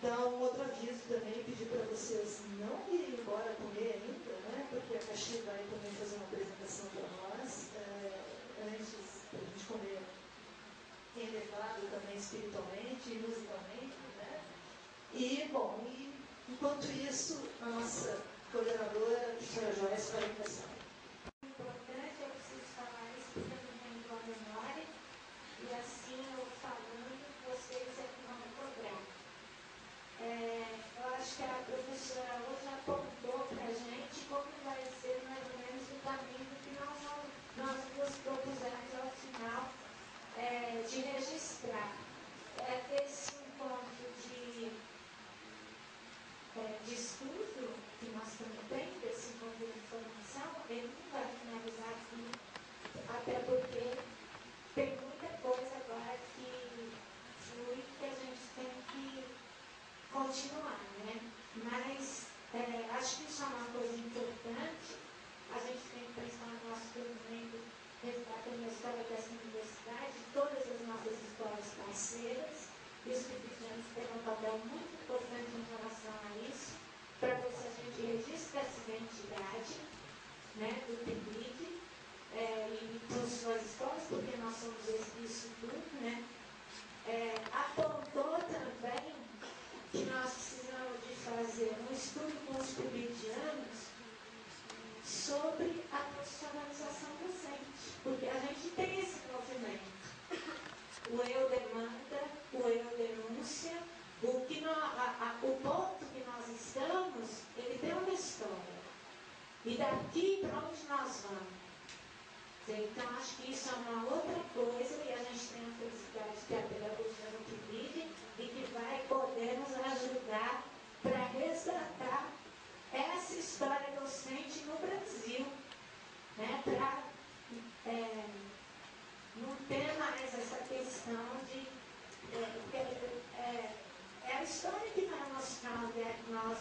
dar um outro aviso também, pedir para vocês não irem embora comer ainda, né? Porque a Caxi vai também fazer uma apresentação para nós, antes da gente comer elevado também espiritualmente e musicalmente, né? E, bom, enquanto isso, a nossa coordenadora, a senhora Joyce, vai começar. Importante, eu preciso falar isso porque eu não tenho boa memória, e assim eu falando, vocês é que vão cobrar. Eu acho que a professora hoje apontou para a gente como vai ser mais ou menos o caminho que nós nos propusemos ao final de registrar. Esse encontro de estudo que nós estamos tendo, esse encontro de informação, ele não vai finalizar aqui, até porque tem muita coisa agora que flui que a gente tem que continuar, né? Mas acho que isso é uma coisa importante. A gente tem que pensar no nosso desenvolvimento, resgatando a história dessa universidade, todas as nossas escolas parceiras. E os pedidos têm um papel muito importante em relação a isso, para ver se a gente registra essa identidade, né, do PIBID e para suas escolas, porque nós somos isso tudo, né? Apontou também que nós precisamos de fazer um estudo com os PIBIDianos sobre a profissionalização docente, porque a gente tem esse movimento. O eu demanda, o eu denúncia, o ponto que nós estamos, ele tem uma história. E daqui para onde nós vamos? Então, acho que isso é uma outra coisa e a gente tem a felicidade que a pedagogia no PIBID e que vai poder nos ajudar para resgatar essa história docente no Brasil, né? Para não ter mais essa questão de é a história que vai mostrar onde é que nós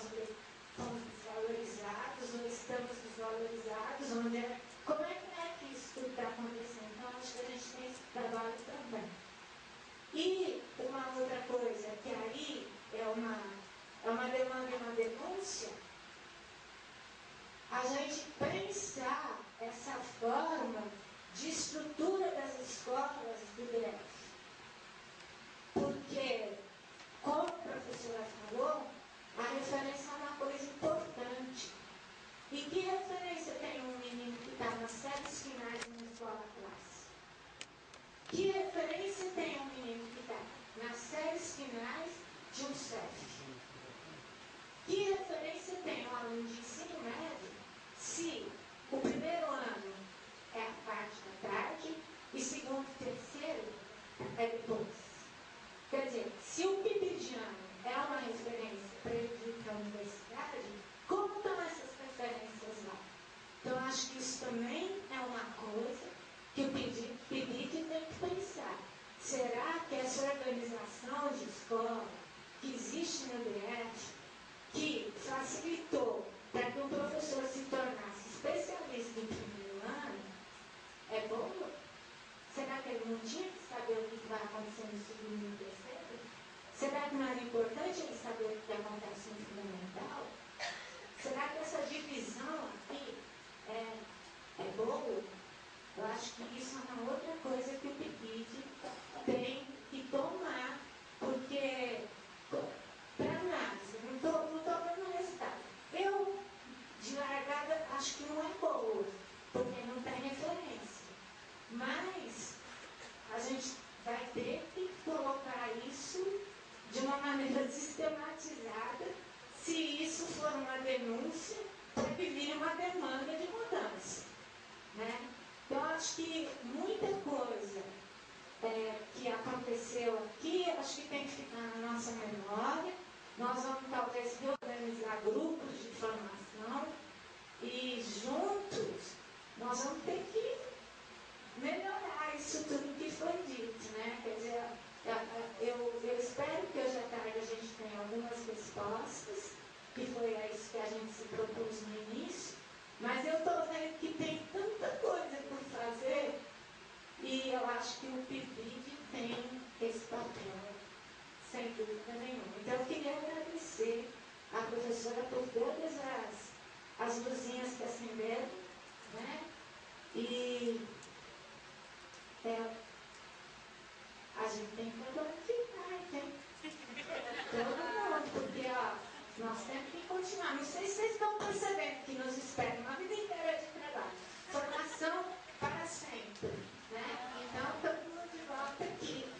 somos desvalorizados ou estamos desvalorizados, como é que isso tudo está acontecendo. Então, acho que a gente tem esse trabalho também. E uma outra coisa, que aí é uma demanda e uma denúncia, a gente pensar essa forma de estrutura das escolas do DF. Porque, como a professora falou, a referência é uma coisa importante. E que referência tem um menino que está nas séries finais de uma escola classe? Que referência tem um menino que está nas séries finais de um CEF? Que referência tem um aluno de ensino médio se o primeiro ano é a parte da tarde e segundo e terceiro é depois? Quer dizer, se o PIBIDiano é uma referência para ele ir para a universidade, como estão essas referências lá? Então, acho que isso também é uma coisa que o PIBID tem que pensar. Será que essa organização de escola que existe no DF, que facilitou para que um professor se tornasse especialista em primeiro ano, é boa? Será que ele não tinha que saber o que vai acontecer no segundo e no terceiro? Será que não era importante ele saber o que acontece no fundamental? Será que essa divisão aqui é boa? Eu acho que isso é uma outra coisa que o PIBID tem que tomar, porque para análise, não estou dando resultado. Eu, de largada, acho que não é boa, porque não tem referência. Mas a gente vai ter que colocar isso de uma maneira sistematizada, se isso for uma denúncia, para que vire uma demanda de mudança, né? Então, acho que muita coisa que aconteceu aqui, acho que tem que ficar na nossa memória. Nós vamos talvez reorganizar grupos de formação e professora por todas as luzinhas que acenderam, né? E a gente tem que glorificar, tem todo mundo, porque nós temos que continuar. Não sei se vocês estão percebendo que nos espera uma vida inteira de trabalho. Formação para sempre, né? Então, todo mundo de volta aqui.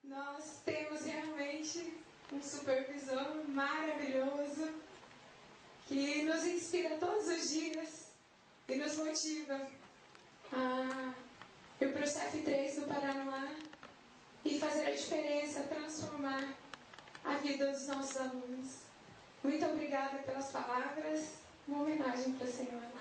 Nós temos realmente um supervisor maravilhoso que nos inspira todos os dias e nos motiva a ir para o CF3 do Paranoá e fazer a diferença, transformar a vida dos nossos alunos. Muito obrigada pelas palavras, uma homenagem para a senhora.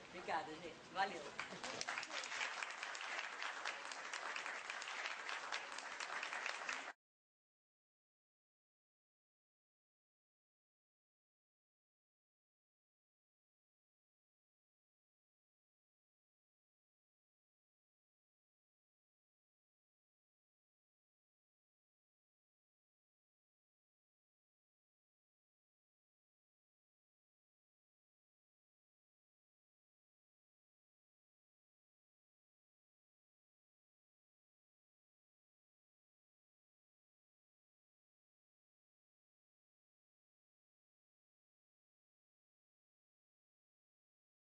Obrigada, gente. Valeu.